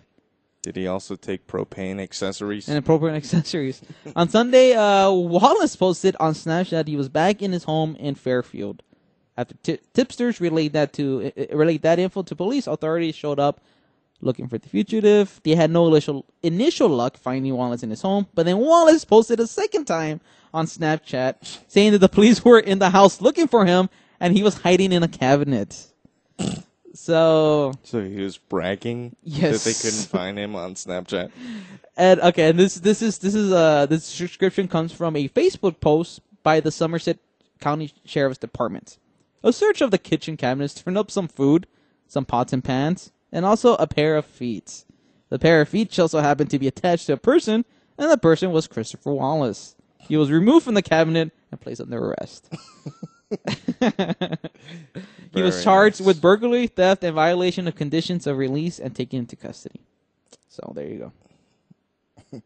Did he also take propane accessories? And propane accessories. On Sunday, Wallace posted on Snapchat that he was back in his home in Fairfield. After tipsters relayed that info to police, authorities showed up looking for the fugitive. They had no initial luck finding Wallace in his home, but then Wallace posted a second time on Snapchat saying that the police were in the house looking for him and he was hiding in a cabinet. So he was bragging yes. that they couldn't find him on Snapchat. And okay, and this description comes from a Facebook post by the Somerset County Sheriff's Department. A search of the kitchen cabinets turned up some food, some pots and pans, and also a pair of feet. The pair of feet also happened to be attached to a person, and the person was Christopher Wallace. He was removed from the cabinet and placed under arrest. He was charged with burglary, theft, and violation of conditions of release and taken into custody. So there you go.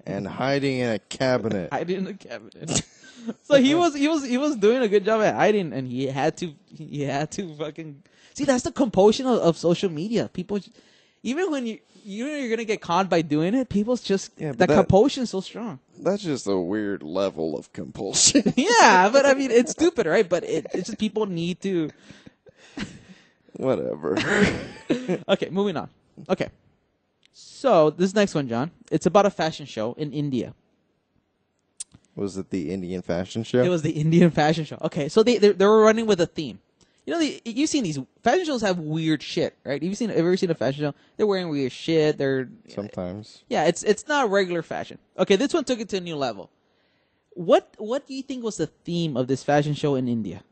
And hiding in a cabinet. Hiding in a cabinet. So he was doing a good job at hiding, and he had to fucking see. That's the compulsion of social media. People, even when you're gonna get caught by doing it, people's just that compulsion is so strong. That's just a weird level of compulsion. Yeah, but I mean it's stupid, right? But it's just people need to. Whatever. Okay, moving on. Okay, so this next one, John, it's about a fashion show in India. Was it the Indian fashion show? It was the Indian fashion show. Okay, so they were running with a theme. You know, you've seen these fashion shows have weird shit, right? Ever seen a fashion show? They're wearing weird shit. Sometimes. Yeah, it's not regular fashion. Okay, this one took it to a new level. What do you think was the theme of this fashion show in India?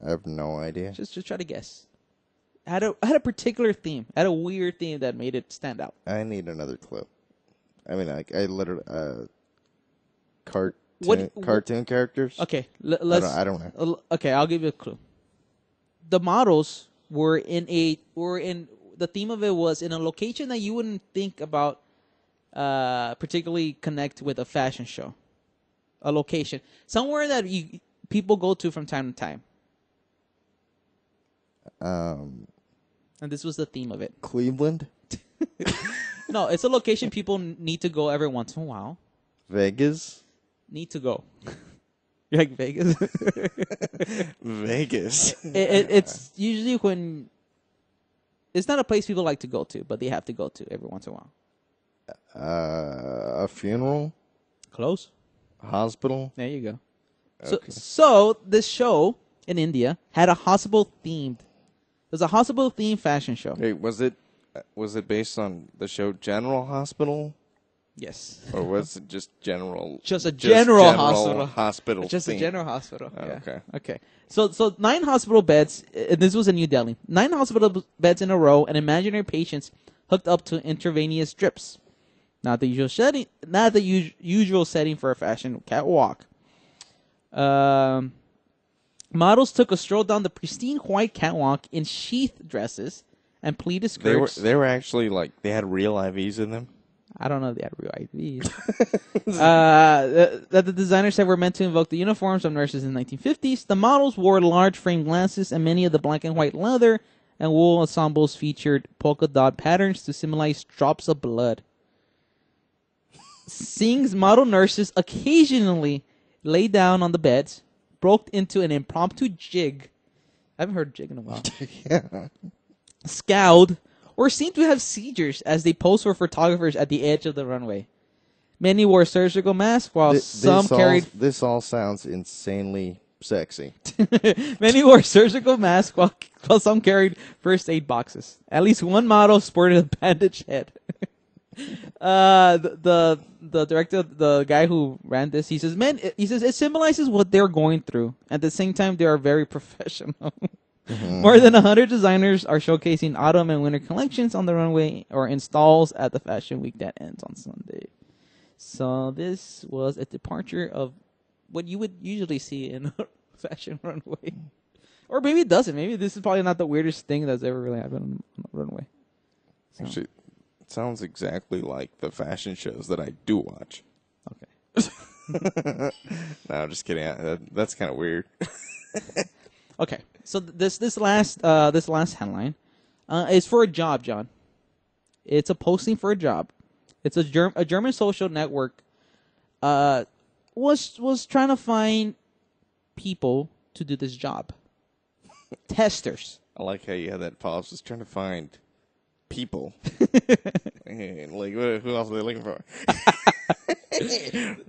I have no idea. Just try to guess. Had a particular theme. Had a weird theme that made it stand out. I need another clue. I mean, I literally cartoon characters. Okay, let's. I don't know. Okay, I'll give you a clue. The models were in the theme of it was in a location that you wouldn't think about, particularly connect with a fashion show. A location somewhere that people go to from time to time. And this was the theme of it. Cleveland? No, it's a location people need to go every once in a while. Vegas? Need to go. You like Vegas? Vegas. It's usually when... It's not a place people like to go to, but they have to go to every once in a while. A funeral? Close. Hospital? There you go. Okay. So this show in India had a hospital-themed... It was a hospital-themed fashion show. Hey, was it based on the show General Hospital? Yes. Or was it just general? Just a general hospital. Just theme. a general hospital. Oh, yeah. Okay. So 9 hospital beds. This was in New Delhi. 9 hospital beds in a row, and imaginary patients hooked up to intravenous drips. Not the usual setting. Not the usual setting for a fashion catwalk. Models took a stroll down the pristine white catwalk in sheath dresses and pleated skirts. They were actually they had real IVs in them. I don't know if they had real IVs. That the designers said were meant to invoke the uniforms of nurses in the 1950s. The models wore large frame glasses, and many of the black and white leather and wool ensembles featured polka dot patterns to symbolize drops of blood. Singh's model nurses occasionally lay down on the beds, broke into an impromptu jig. I haven't heard jig in a while. Yeah. Scowled, or seemed to have seizures as they posed for photographers at the edge of the runway. Many wore surgical masks, while some carried... This all sounds insanely sexy. Many wore surgical masks, while some carried first aid boxes. At least one model sported a bandaged head. The director, the guy who ran this, he says, it symbolizes what they're going through. At the same time, they are very professional. Mm-hmm. More than 100 designers are showcasing autumn and winter collections on the runway or in stalls at the fashion week that ends on Sunday. So this was a departure of what you would usually see in a fashion runway. Or maybe it doesn't. Maybe this is probably not the weirdest thing that's ever really happened on a runway. So. Actually, it sounds exactly like the fashion shows that I do watch. Okay. No, I'm just kidding. That's kind of weird. Okay. So this last headline is for a job, John. It's a posting for a job. It's a German social network was trying to find people to do this job. Testers. I like how you had that pause. Was trying to find people. Like, who else are they looking for?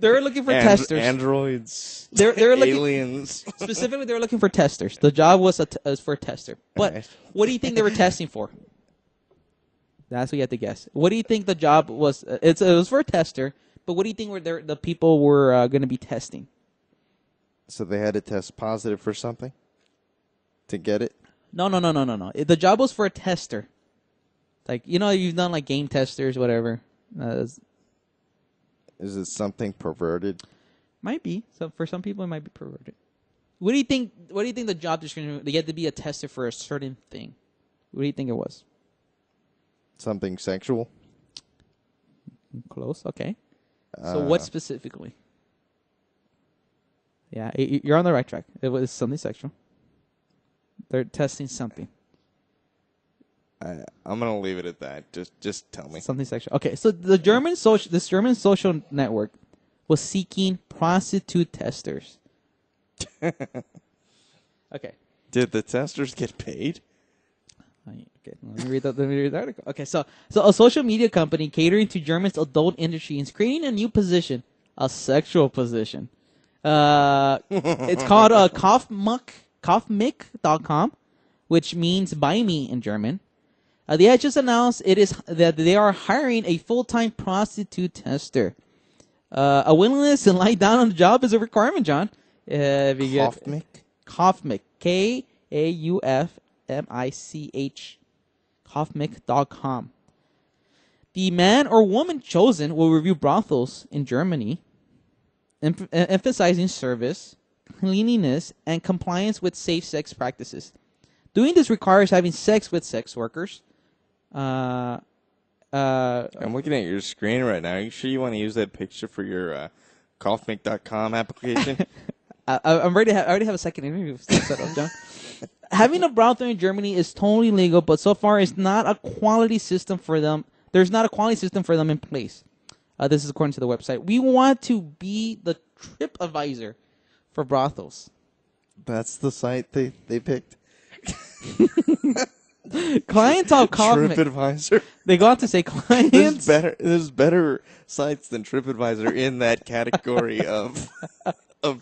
They're looking for testers. Androids. They're looking, aliens. Specifically, they were looking for testers. The job was for a tester. But what do you think they were testing for? That's what you have to guess. What do you think the job was? It was for a tester. But what do you think the people were going to be testing? So they had to test positive for something to get it? No. The job was for a tester. Like, you've done like game testers, whatever. Is it something perverted? Might be. So for some people, it might be perverted. What do you think? What do you think the job description? They had to be a tester for a certain thing. What do you think it was? Something sexual. Close. Okay. So what specifically? Yeah, you're on the right track. It was something sexual. They're testing something. I'm gonna leave it at that. Just tell me something sexual. Okay, so this German social network was seeking prostitute testers. Okay. Did the testers get paid? Okay, let me read the article. Okay, so a social media company catering to Germany's adult industry is creating a new position, a sexual position. It's called Kaufmich.com, which means buy me in German. They had just announced that they are hiring a full-time prostitute tester. A willingness to lie down on the job is a requirement, John. Kaufmich? Kaufmich. Kaufmich. Kaufmich.com. The man or woman chosen will review brothels in Germany, emphasizing service, cleanliness, and compliance with safe sex practices. Doing this requires having sex with sex workers. I'm looking at your screen right now. Are you sure you want to use that picture for your Kaufmich.com application? I already have a second interview set up, John. Having a brothel in Germany is totally legal, but so far it's not a quality system for them. There's not a quality system for them in place. This is according to the website. We want to be the TripAdvisor for brothels. That's the site they picked. Clients on TripAdvisor. They go out to say clients. There's better sites than TripAdvisor in that category of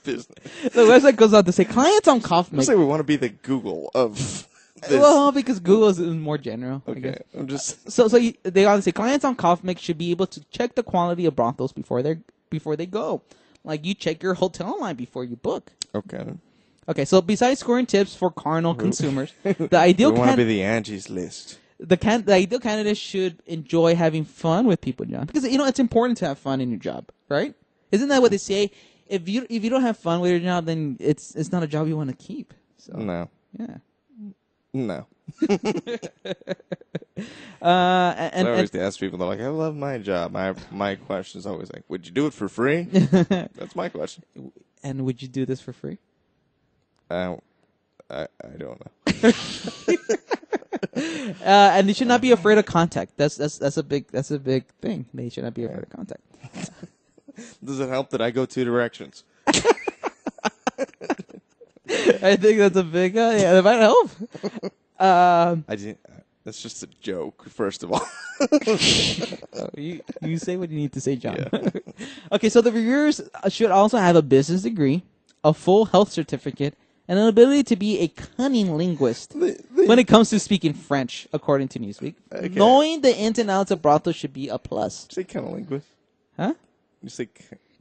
business. The website goes out to say clients on Kaufmich. I say we want to be the Google of this. Well, because Google is more general. Okay, I guess. I'm just they ought to say clients on Kaufmich should be able to check the quality of brothels before they go. Like you check your hotel line before you book. Okay. So besides scoring tips for carnal consumers, the ideal we want to be the Angie's List. The ideal candidate should enjoy having fun with people, John, because it's important to have fun in your job, right? Isn't that what they say? If you don't have fun with your job, then it's not a job you want to keep. So no. Yeah. No. I always ask people, they're like, I love my job. My question is always like, would you do it for free? That's my question. And would you do this for free? I don't know. And they should not be afraid of contact. That's a big thing. They should not be afraid of contact. Does it help that I go two directions? I think that's a big yeah, that might help. That's just a joke, first of all. You say what you need to say, John. Yeah. Okay, so the reviewers should also have a business degree, a full health certificate, and an ability to be a cunning linguist when it comes to speaking French, according to Newsweek. Okay. Knowing the ins and outs of brothel should be a plus. You say cunning linguist? Huh? You say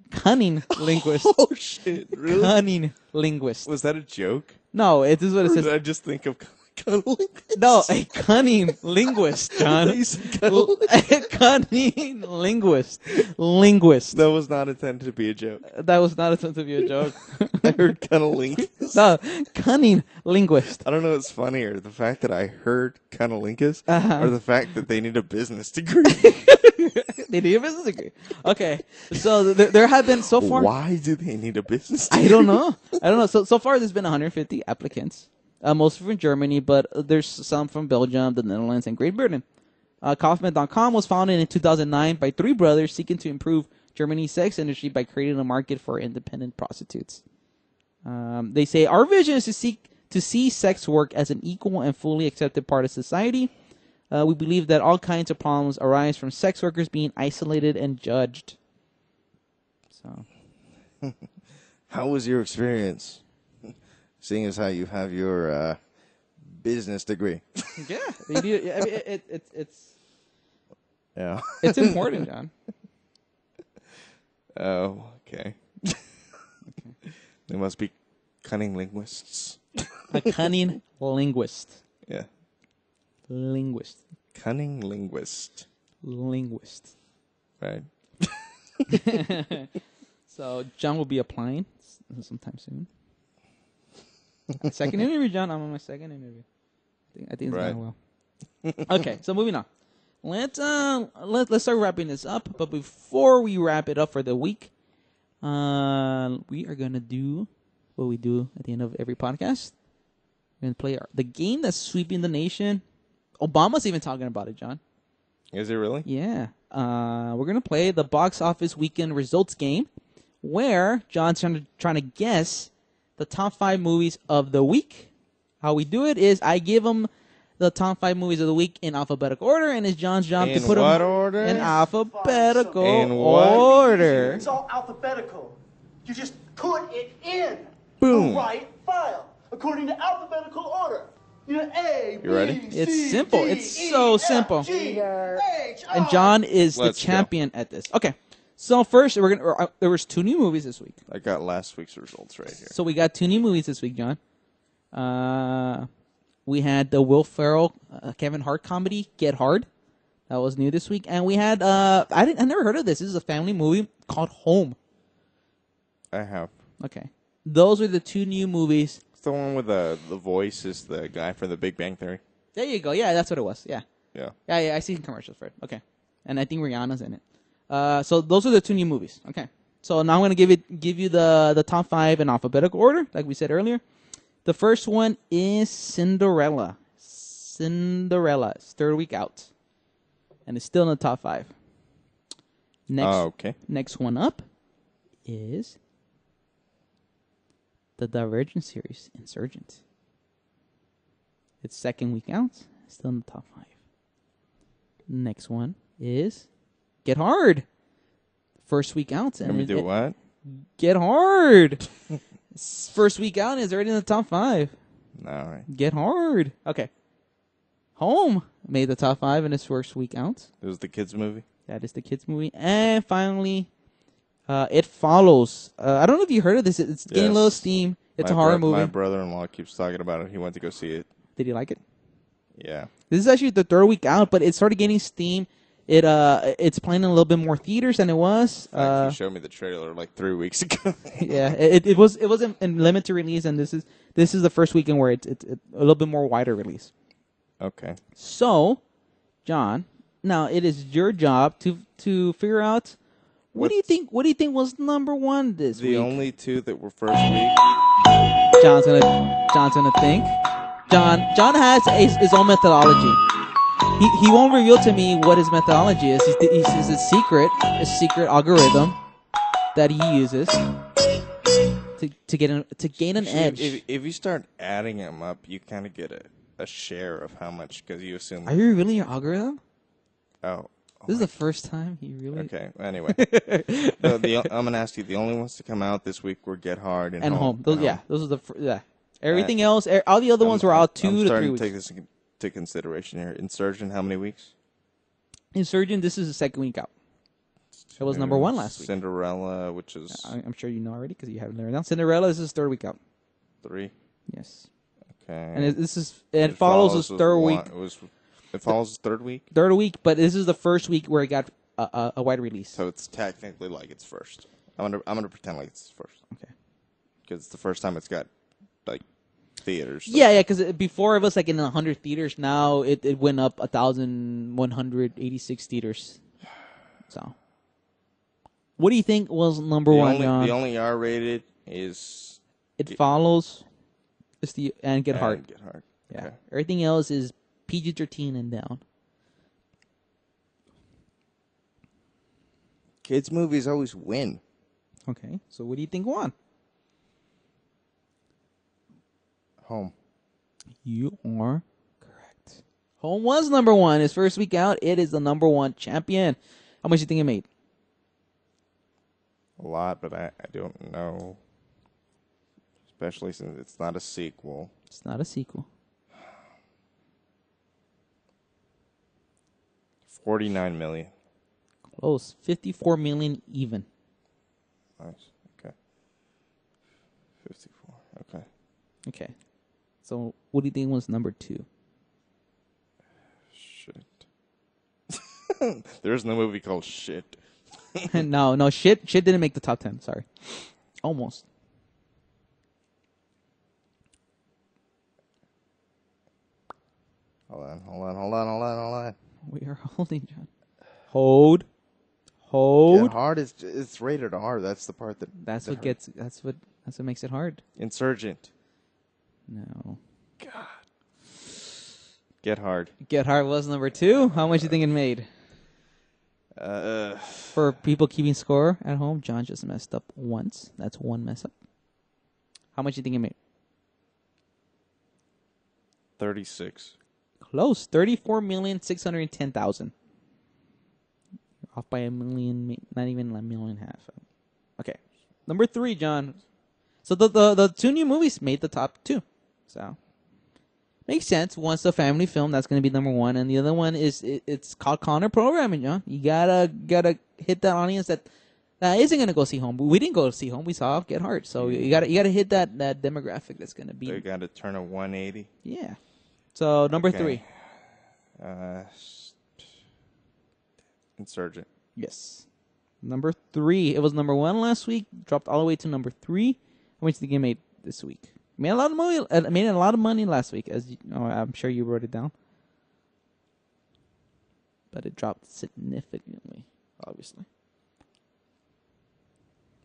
cunning linguist. Oh, shit. Really? Cunning linguist. Was that a joke? No, it is what it says. Did I just think of cunning linguist? No, a cunning linguist, John. A cunning linguist. Linguist. That was not intended to be a joke. That was not intended to be a joke. I heard cunning linguist. No, cunning linguist. I don't know what's funnier, the fact that I heard cunnilingus or the fact that they need a business degree. They need a business degree. Okay, so there have been so far. Why do they need a business degree? I don't know. So far, there's been 150 applicants, most from Germany, but there's some from Belgium, the Netherlands, and Great Britain. Kaufman.com was founded in 2009 by three brothers seeking to improve Germany's sex industry by creating a market for independent prostitutes. They say, our vision is to see sex work as an equal and fully accepted part of society. We believe that all kinds of problems arise from sex workers being isolated and judged. So, How was your experience? Seeing as how you have your business degree. Yeah, it's yeah, it's important, John. Oh, okay. They must be cunning linguists. A cunning linguist. Yeah. Linguist. Cunning linguist. Linguist. Right. So John will be applying sometime soon. Second interview, John. I'm on my second interview. I think it's going well. Okay, so moving on. Let's start wrapping this up. But before we wrap it up for the week, we are gonna do what we do at the end of every podcast. We're gonna play the game that's sweeping the nation. Obama's even talking about it, John. Is it really? Yeah. We're gonna play the box office weekend results game, where John's trying to guess the top 5 movies of the week. How we do it is I give him the top 5 movies of the week in alphabetical order, and it's John's job to put them order? in alphabetical order. It's all alphabetical. You just put it in Boom. the right file according to alphabetical order. You know, A, You ready? B, It's C, simple. D, It's E, so F, simple. G, H, And I. John is Let's the champion at this. Okay. So first, there was 2 new movies this week. I got last week's results right here. So we got 2 new movies this week, John. We had the Will Ferrell, Kevin Hart comedy, Get Hard. That was new this week. And we had, I never heard of this. This is a family movie called Home. I have. Okay. Those are the 2 new movies. It's the one with the voice is the guy from The Big Bang Theory. There you go. Yeah, that's what it was. Yeah. Yeah. Yeah, I see commercials for it. Okay. And I think Rihanna's in it. So those are the 2 new movies. Okay. So now I'm going to give you the top 5 in alphabetical order, like we said earlier. The first one is Cinderella. Cinderella. It's 3rd week out. And it's still in the top 5. Okay. Next one up is the Divergent series, Insurgent. It's 2nd week out. Still in the top 5. Next one is Get Hard. 1st week out. Let me do what? Get Hard. 1st week out is already in the top 5. All right. Get Hard. Okay. Home made the top 5 in its 1st week out. It was the kids' movie? That is the kids' movie. And finally, It Follows. I don't know if you heard of this. It's getting a little steam. It's a horror movie. My brother-in-law keeps talking about it. He went to go see it. Did you like it? Yeah. This is actually the 3rd week out, but it started getting steam. It's playing in a little bit more theaters than it was. You showed me the trailer like 3 weeks ago. Yeah, it was in limited release, and this is the 1st weekend where it's a little bit more wider release. Okay. So, John, now it is your job to figure out what do you think was number 1 this week? The only 2 that were 1st week. John's gonna think. John has his own methodology. He won't reveal to me what his methodology is. He says it's a secret algorithm that he uses to gain an edge. If you start adding them up, you kind of get a share of how much because you assume. Are you revealing your algorithm? Oh. This is the first time he really. Okay. Anyway, I'm gonna ask you. The only ones to come out this week were Get Hard and Home. Those are the Everything else, all the other ones were out 2 to 3 weeks. I'm starting to take this into consideration here. Insurgent, how many weeks? Insurgent, this is the 2nd week out. It was number 1 last week. Cinderella, which is... I'm sure you know already because you have it there now. Cinderella, this is 3rd week out. 3? Yes. Okay. And it follows its 3rd week. It follows its 3rd week? 3rd week, but this is the 1st week where it got a wide release. So it's technically like it's first. I'm gonna pretend like it's first. Okay. Because it's the first time it's got like theaters. So. Yeah, because before it was like in 100 theaters. Now it went up 1,186 theaters. So, what do you think was number 1, John? The only R-rated is It Follows. And Get Hard. Get Hard. Yeah. Okay. Everything else is PG-13 and down. Kids' movies always win. Okay, so what do you think won? Home. You are correct. Home was number 1. Its 1st week out, it is the number 1 champion. How much do you think it made? A lot, but I don't know. Especially since it's not a sequel. It's not a sequel. 49 million. Close. 54 million even. Nice. Okay. 54. Okay. Okay. So, what do you think was number 2? Shit. There's no movie called Shit. No, Shit didn't make the top 10. Sorry. Almost. Hold on. We are holding, John. Hold. Get hard. It's rated R. That's the part that. That's what makes it hard. Insurgent. No. God. Get Hard. Get Hard was number 2. How much do you think it made? For people keeping score at home, John just messed up once. That's one mess up. How much do you think it made? 36. Close. 34,610,000. Off by a million, not even a million and a half. Okay. Number 3, John. So the 2 new movies made the top 2. So makes sense. One's a family film, that's going to be number 1, and the other one it's called Connor Programming, John. You gotta hit that audience that isn't going to go see Home. We didn't go see Home. We saw Get Hard. So you gotta hit that demographic that's going to be. They got to turn a 180. Yeah. So number 3. Insurgent. Yes. Number 3. It was number 1 last week. Dropped all the way to number 3. How much do you think it made this week? Made a lot of money. Made a lot of money last week, as I'm sure you wrote it down. But it dropped significantly, obviously.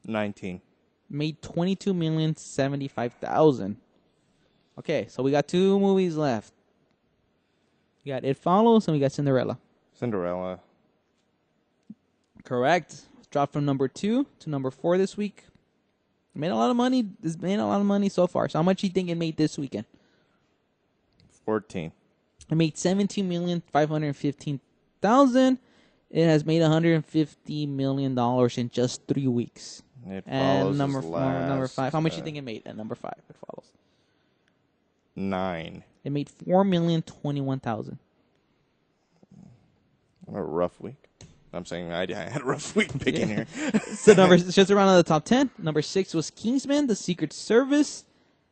19. Made 22,075,000. Okay, so we got 2 movies left. We got It Follows and we got Cinderella. Cinderella. Correct. Dropped from number 2 to number 4 this week. Made a lot of money. It's made a lot of money so far. So how much do you think it made this weekend? 14. It made $17,515,000. It has made $150 million in just 3 weeks. It and follows number his 5. How much do you think it made at number 5? It Follows. 9. It made $4,021,000. What a rough week. I'm saying I had a rough week picking here. So just around the top 10. Number 6 was Kingsman: The Secret Service,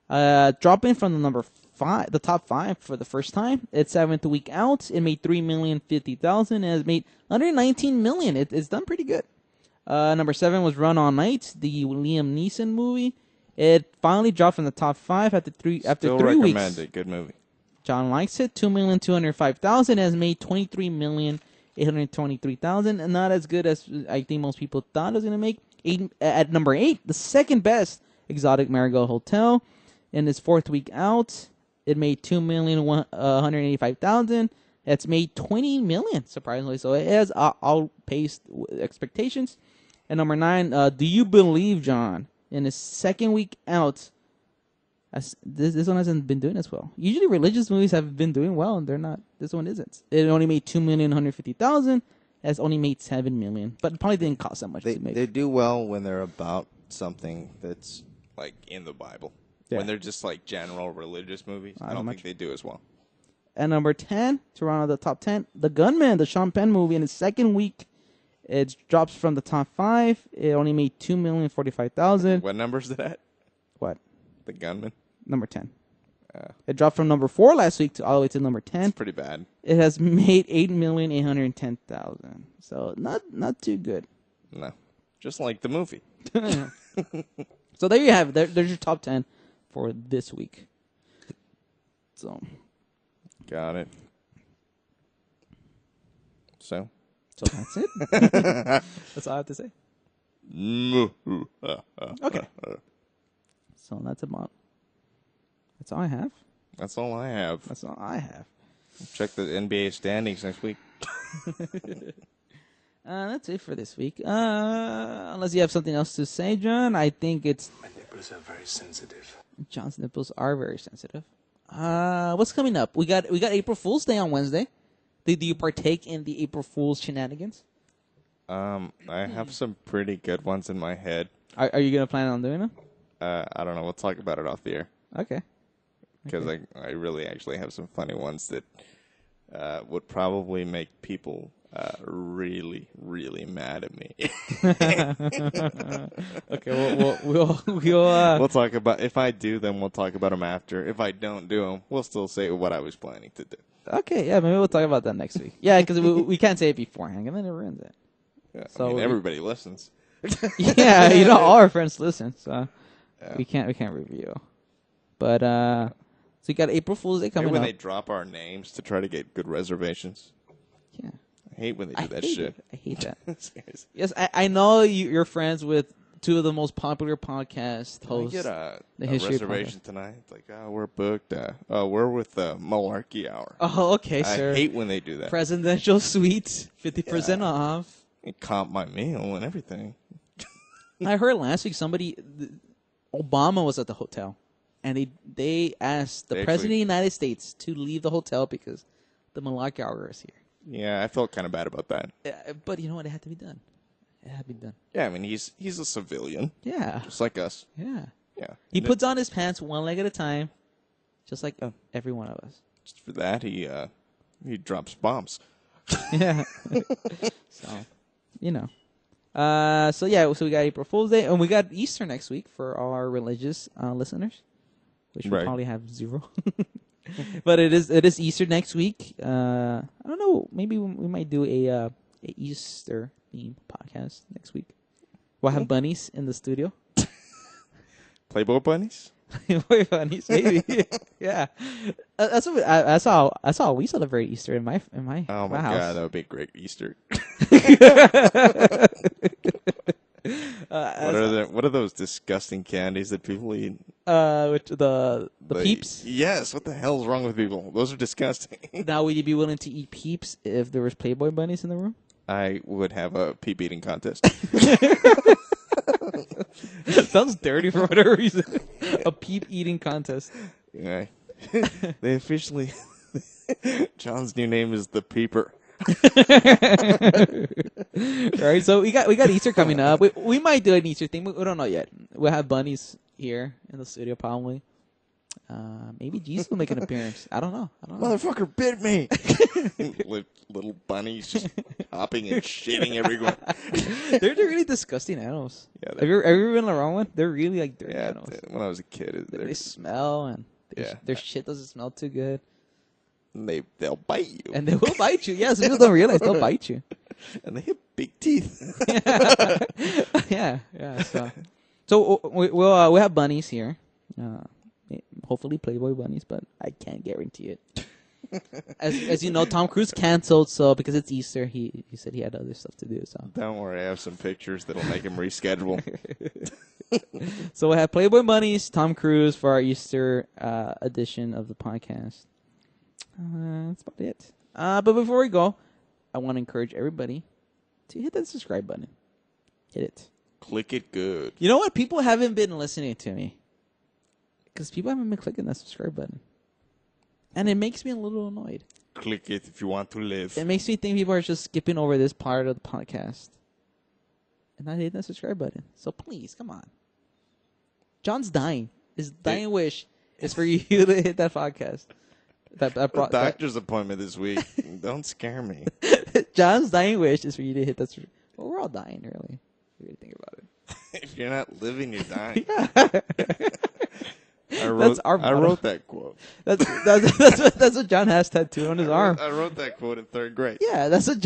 dropping from the top 5 for the first time. It's 7th week out. It made $3,050,000 and has made $119 million. It's done pretty good. Number 7 was Run All Night, the Liam Neeson movie. It finally dropped from the top 5 after 3 weeks. Still recommend it. Good movie. John likes it. $2,205,000 has made $23,823,000, and not as good as I think most people thought it was going to make. At number 8, the second best, Exotic Marigold Hotel. In its 4th week out, it made $2,185,000. It's made $20 million, surprisingly. So it has outpaced expectations. And number 9, Do You Believe, John? In its 2nd week out, this one hasn't been doing as well. Usually religious movies have been doing well, and they're not. This one isn't. It only made $2,150,000. It's only made $7 million, but it probably didn't cost that much to make. They do well when they're about something that's like in the Bible. Yeah. When they're just like general religious movies, I don't think they do as well. And number 10, to round out the top 10, The Gunman, the Sean Penn movie. In its 2nd week, it drops from the top 5. It only made $2,045,000. What number is it at? What? The Gunman. Number 10. It dropped from number 4 last week all the way to number 10. It's pretty bad. It has made $8,810,000. So not too good. No, just like the movie. So there you have it. There's your top 10 for this week. So, got it. So that's it. That's all I have to say. Okay. So that's about. That's all I have. That's all I have. That's all I have. Check the NBA standings next week. That's it for this week. Unless you have something else to say, John, I think it's... My nipples are very sensitive. John's nipples are very sensitive. What's coming up? We got April Fool's Day on Wednesday. Do you partake in the April Fool's shenanigans? I have some pretty good ones in my head. Are you going to plan on doing them? I don't know. We'll talk about it off the air. Okay. Because I really actually have some funny ones that would probably make people really, really mad at me. Okay, we'll talk about. If I do them, we'll talk about them after. If I don't do them, we'll still say what I was planning to do. Okay, yeah, maybe we'll talk about that next week. Yeah, because we can't say it beforehand, and then it ruins it. Yeah, so I mean, everybody listens. Yeah, all our friends listen, so we can't review. But so you got April Fool's Day coming when up. they drop our names to try to get good reservations. Yeah, I hate when they do that shit. I hate that. Yes, I know you're friends with two of the most popular podcast hosts. Can I get a reservation tonight? It's like, we're booked. We're with Malarkey Hour. Oh, okay, sir. I hate when they do that. Presidential suite, 50% off. It comp my meal and everything. I heard last week Obama was at the hotel, and they asked the President of the United States to leave the hotel because the Malarkey Hour is here. Yeah, I felt kind of bad about that. But you know what? It had to be done. It had to be done. Yeah, I mean, he's a civilian. Yeah. Just like us. Yeah. Yeah. He puts on his pants one leg at a time, just like every one of us. Just for that, he drops bombs. Yeah. So, you know. So we got April Fool's Day, and we got Easter next week for all our religious listeners, which we probably have 0. But it is Easter next week. I don't know. Maybe we might do a Easter theme podcast next week. We'll have bunnies in the studio. Playboy bunnies. Playboy bunnies, maybe. Yeah, that's what that's how we celebrate Easter in my oh my house. God, that would be a great Easter. What are those disgusting candies that people eat? Which the Peeps? Yes. What the hell's wrong with people? Those are disgusting. Now, would you be willing to eat Peeps if there was Playboy bunnies in the room? I would have a peep eating contest. Sounds dirty for whatever reason. A peep eating contest. Yeah. They officially. John's new name is the Peeper. Right, so we got Easter coming up. We might do an Easter thing. We don't know yet. We'll have bunnies here in the studio probably. Maybe Jesus will make an appearance. I don't know. Motherfucker bit me. Little bunnies just hopping and shitting everywhere. They're really disgusting animals. Yeah, have you ever been around one? They're really like dirty animals. When I was a kid, they smell and their shit doesn't smell too good. They'll bite you. And they will bite you. Yes, people don't realize they'll bite you. And they have big teeth. Yeah. So we'll have bunnies here. Hopefully Playboy bunnies, but I can't guarantee it. As you know, Tom Cruise canceled, so because it's Easter, he said he had other stuff to do. So don't worry, I have some pictures that'll make him reschedule. So we'll have Playboy bunnies, Tom Cruise for our Easter edition of the podcast. That's about it. But before we go, I want to encourage everybody to hit that subscribe button. Hit it. Click it good. You know what? People haven't been listening to me. Because people haven't been clicking that subscribe button. And it makes me a little annoyed. Click it if you want to live. It makes me think people are just skipping over this part of the podcast. And not hitting that subscribe button. So please, come on. John's dying. His dying wish is for you to hit that podcast. Doctor's appointment this week. Don't scare me. John's dying wish is for you to hit that subscribe. Well, we're all dying, really. If you really think about it. If you're not living, you're dying. Yeah. I wrote that quote. That's what John has tattooed on his arm. I wrote that quote in 3rd grade. Yeah, that's what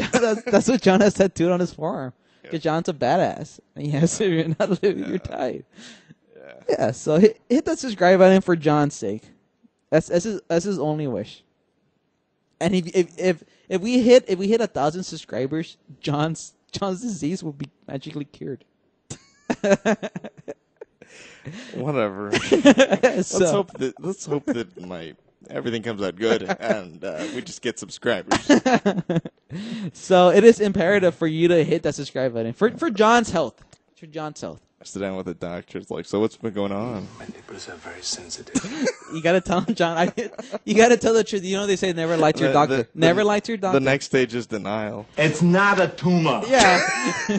John has tattooed on his forearm. Because John's a badass. And he has to, if you're not living, you're tied. Yeah, so hit that subscribe button for John's sake. That's his only wish. And if we hit 1,000 subscribers, John's disease will be magically cured. Whatever. Let's hope that everything comes out good and we just get subscribers. So it is imperative for you to hit that subscribe button for John's health. For John's health. I sit down with the doctor. It's like, so what's been going on? My nipples are very sensitive. You gotta tell him, John. You gotta tell the truth. You know they say never lie to your doctor. Never lie to your doctor. The next stage is denial. It's not a tumor. Yeah.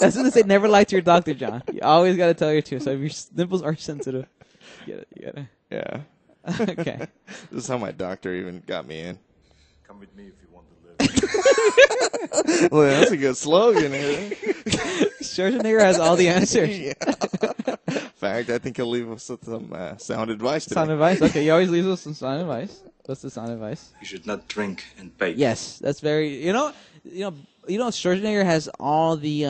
That's what they say. Never lie to your doctor, John. You always got to tell your truth. So if your nipples are sensitive, you gotta. Yeah. Okay. This is how my doctor even got me in. Come with me if you want to live. Well, that's a good slogan. Schwarzenegger has all the answers. Yeah. In fact, I think he'll leave us with some sound advice today. Sound advice? Okay, he always leaves us some sound advice. What's the sound advice? You should not drink and bake. Yes, that's very. Schwarzenegger has all the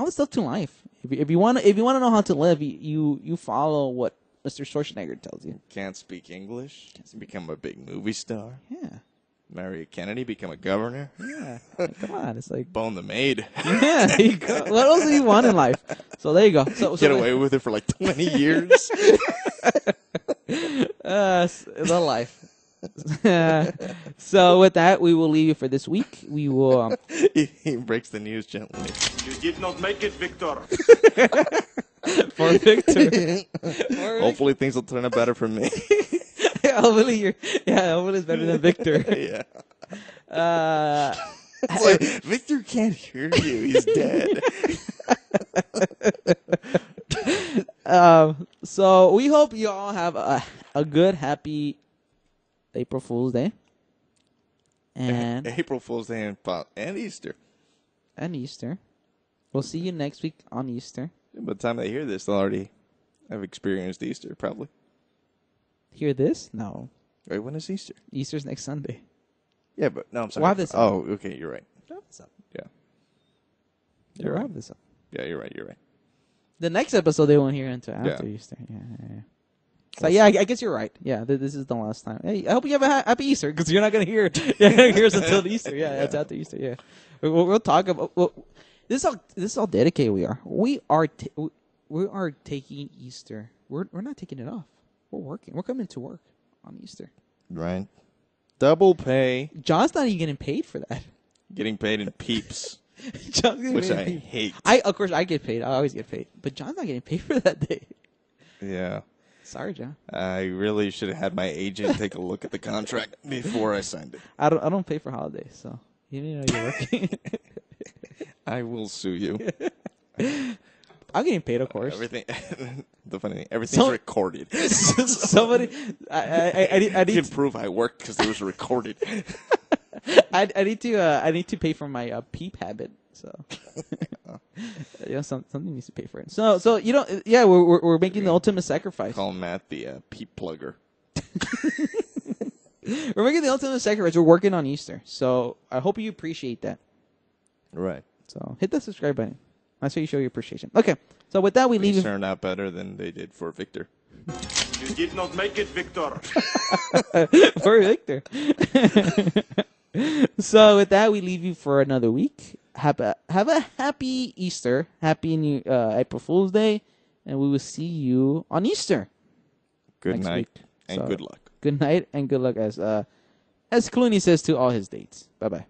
stuff to life. If you want to know how to live, you follow what Mr. Schwarzenegger tells you. Can't speak English. Become a big movie star. Yeah. Marry a Kennedy. Become a governor. Yeah. Come on, it's like bone the maid. Yeah. There you go. What else do you want in life? So there you go. So get away with it for like 20 years. The life. So with that, we will leave you for this week. We will. He breaks the news gently. You did not make it, Victor. For Victor. Hopefully things will turn out better for me. Hopefully it's better than Victor. Yeah. It's like, Victor can't hear you. He's dead. So we hope you all have a good, happy April Fool's Day. And April Fool's Day and Easter. And Easter. We'll see you next week on Easter. By the time they hear this, they'll already have experienced Easter, probably. Hear this? No. Wait, when is Easter? Easter's next Sunday. Yeah, but no, I'm sorry. We'll have this up. Oh, okay, you're right. We'll have this up. Yeah. We'll have this up. Yeah, you're right. The next episode they won't hear until after Easter. Yeah. So I guess you're right. Yeah, this is the last time. Hey, I hope you have a happy Easter because you're not gonna hear us until Easter. Yeah, it's after Easter. Yeah, we'll talk about. This is all dedicated. We are taking Easter. We're not taking it off. We're working. We're coming to work on Easter. Right. Double pay. John's not even getting paid for that. Getting paid in peeps. Which I hate. Of course, I get paid. I always get paid. But John's not getting paid for that day. Yeah. Sorry, John. I really should have had my agent take a look at the contract before I signed it. I don't pay for holidays, so you need to know you're working. I will sue you. I'm getting paid, of course. Everything. The funny thing, everything's recorded. Somebody, I need to prove I worked because it was recorded. I need to pay for my peep habit. So, something needs to pay for it. So we're making the ultimate sacrifice. Call Matt the peep plugger. We're making the ultimate sacrifice. We're working on Easter, so I hope you appreciate that. Right. So hit that subscribe button. That's how you show your appreciation. Okay. So with that, we leave. Things turned out better than they did for Victor. You did not make it, Victor. For Victor. So with that, we leave you for another week. Have a happy Easter, happy New April Fool's Day, and we will see you on Easter. Good night and good luck. Good night and good luck, as Clooney says to all his dates. Bye bye.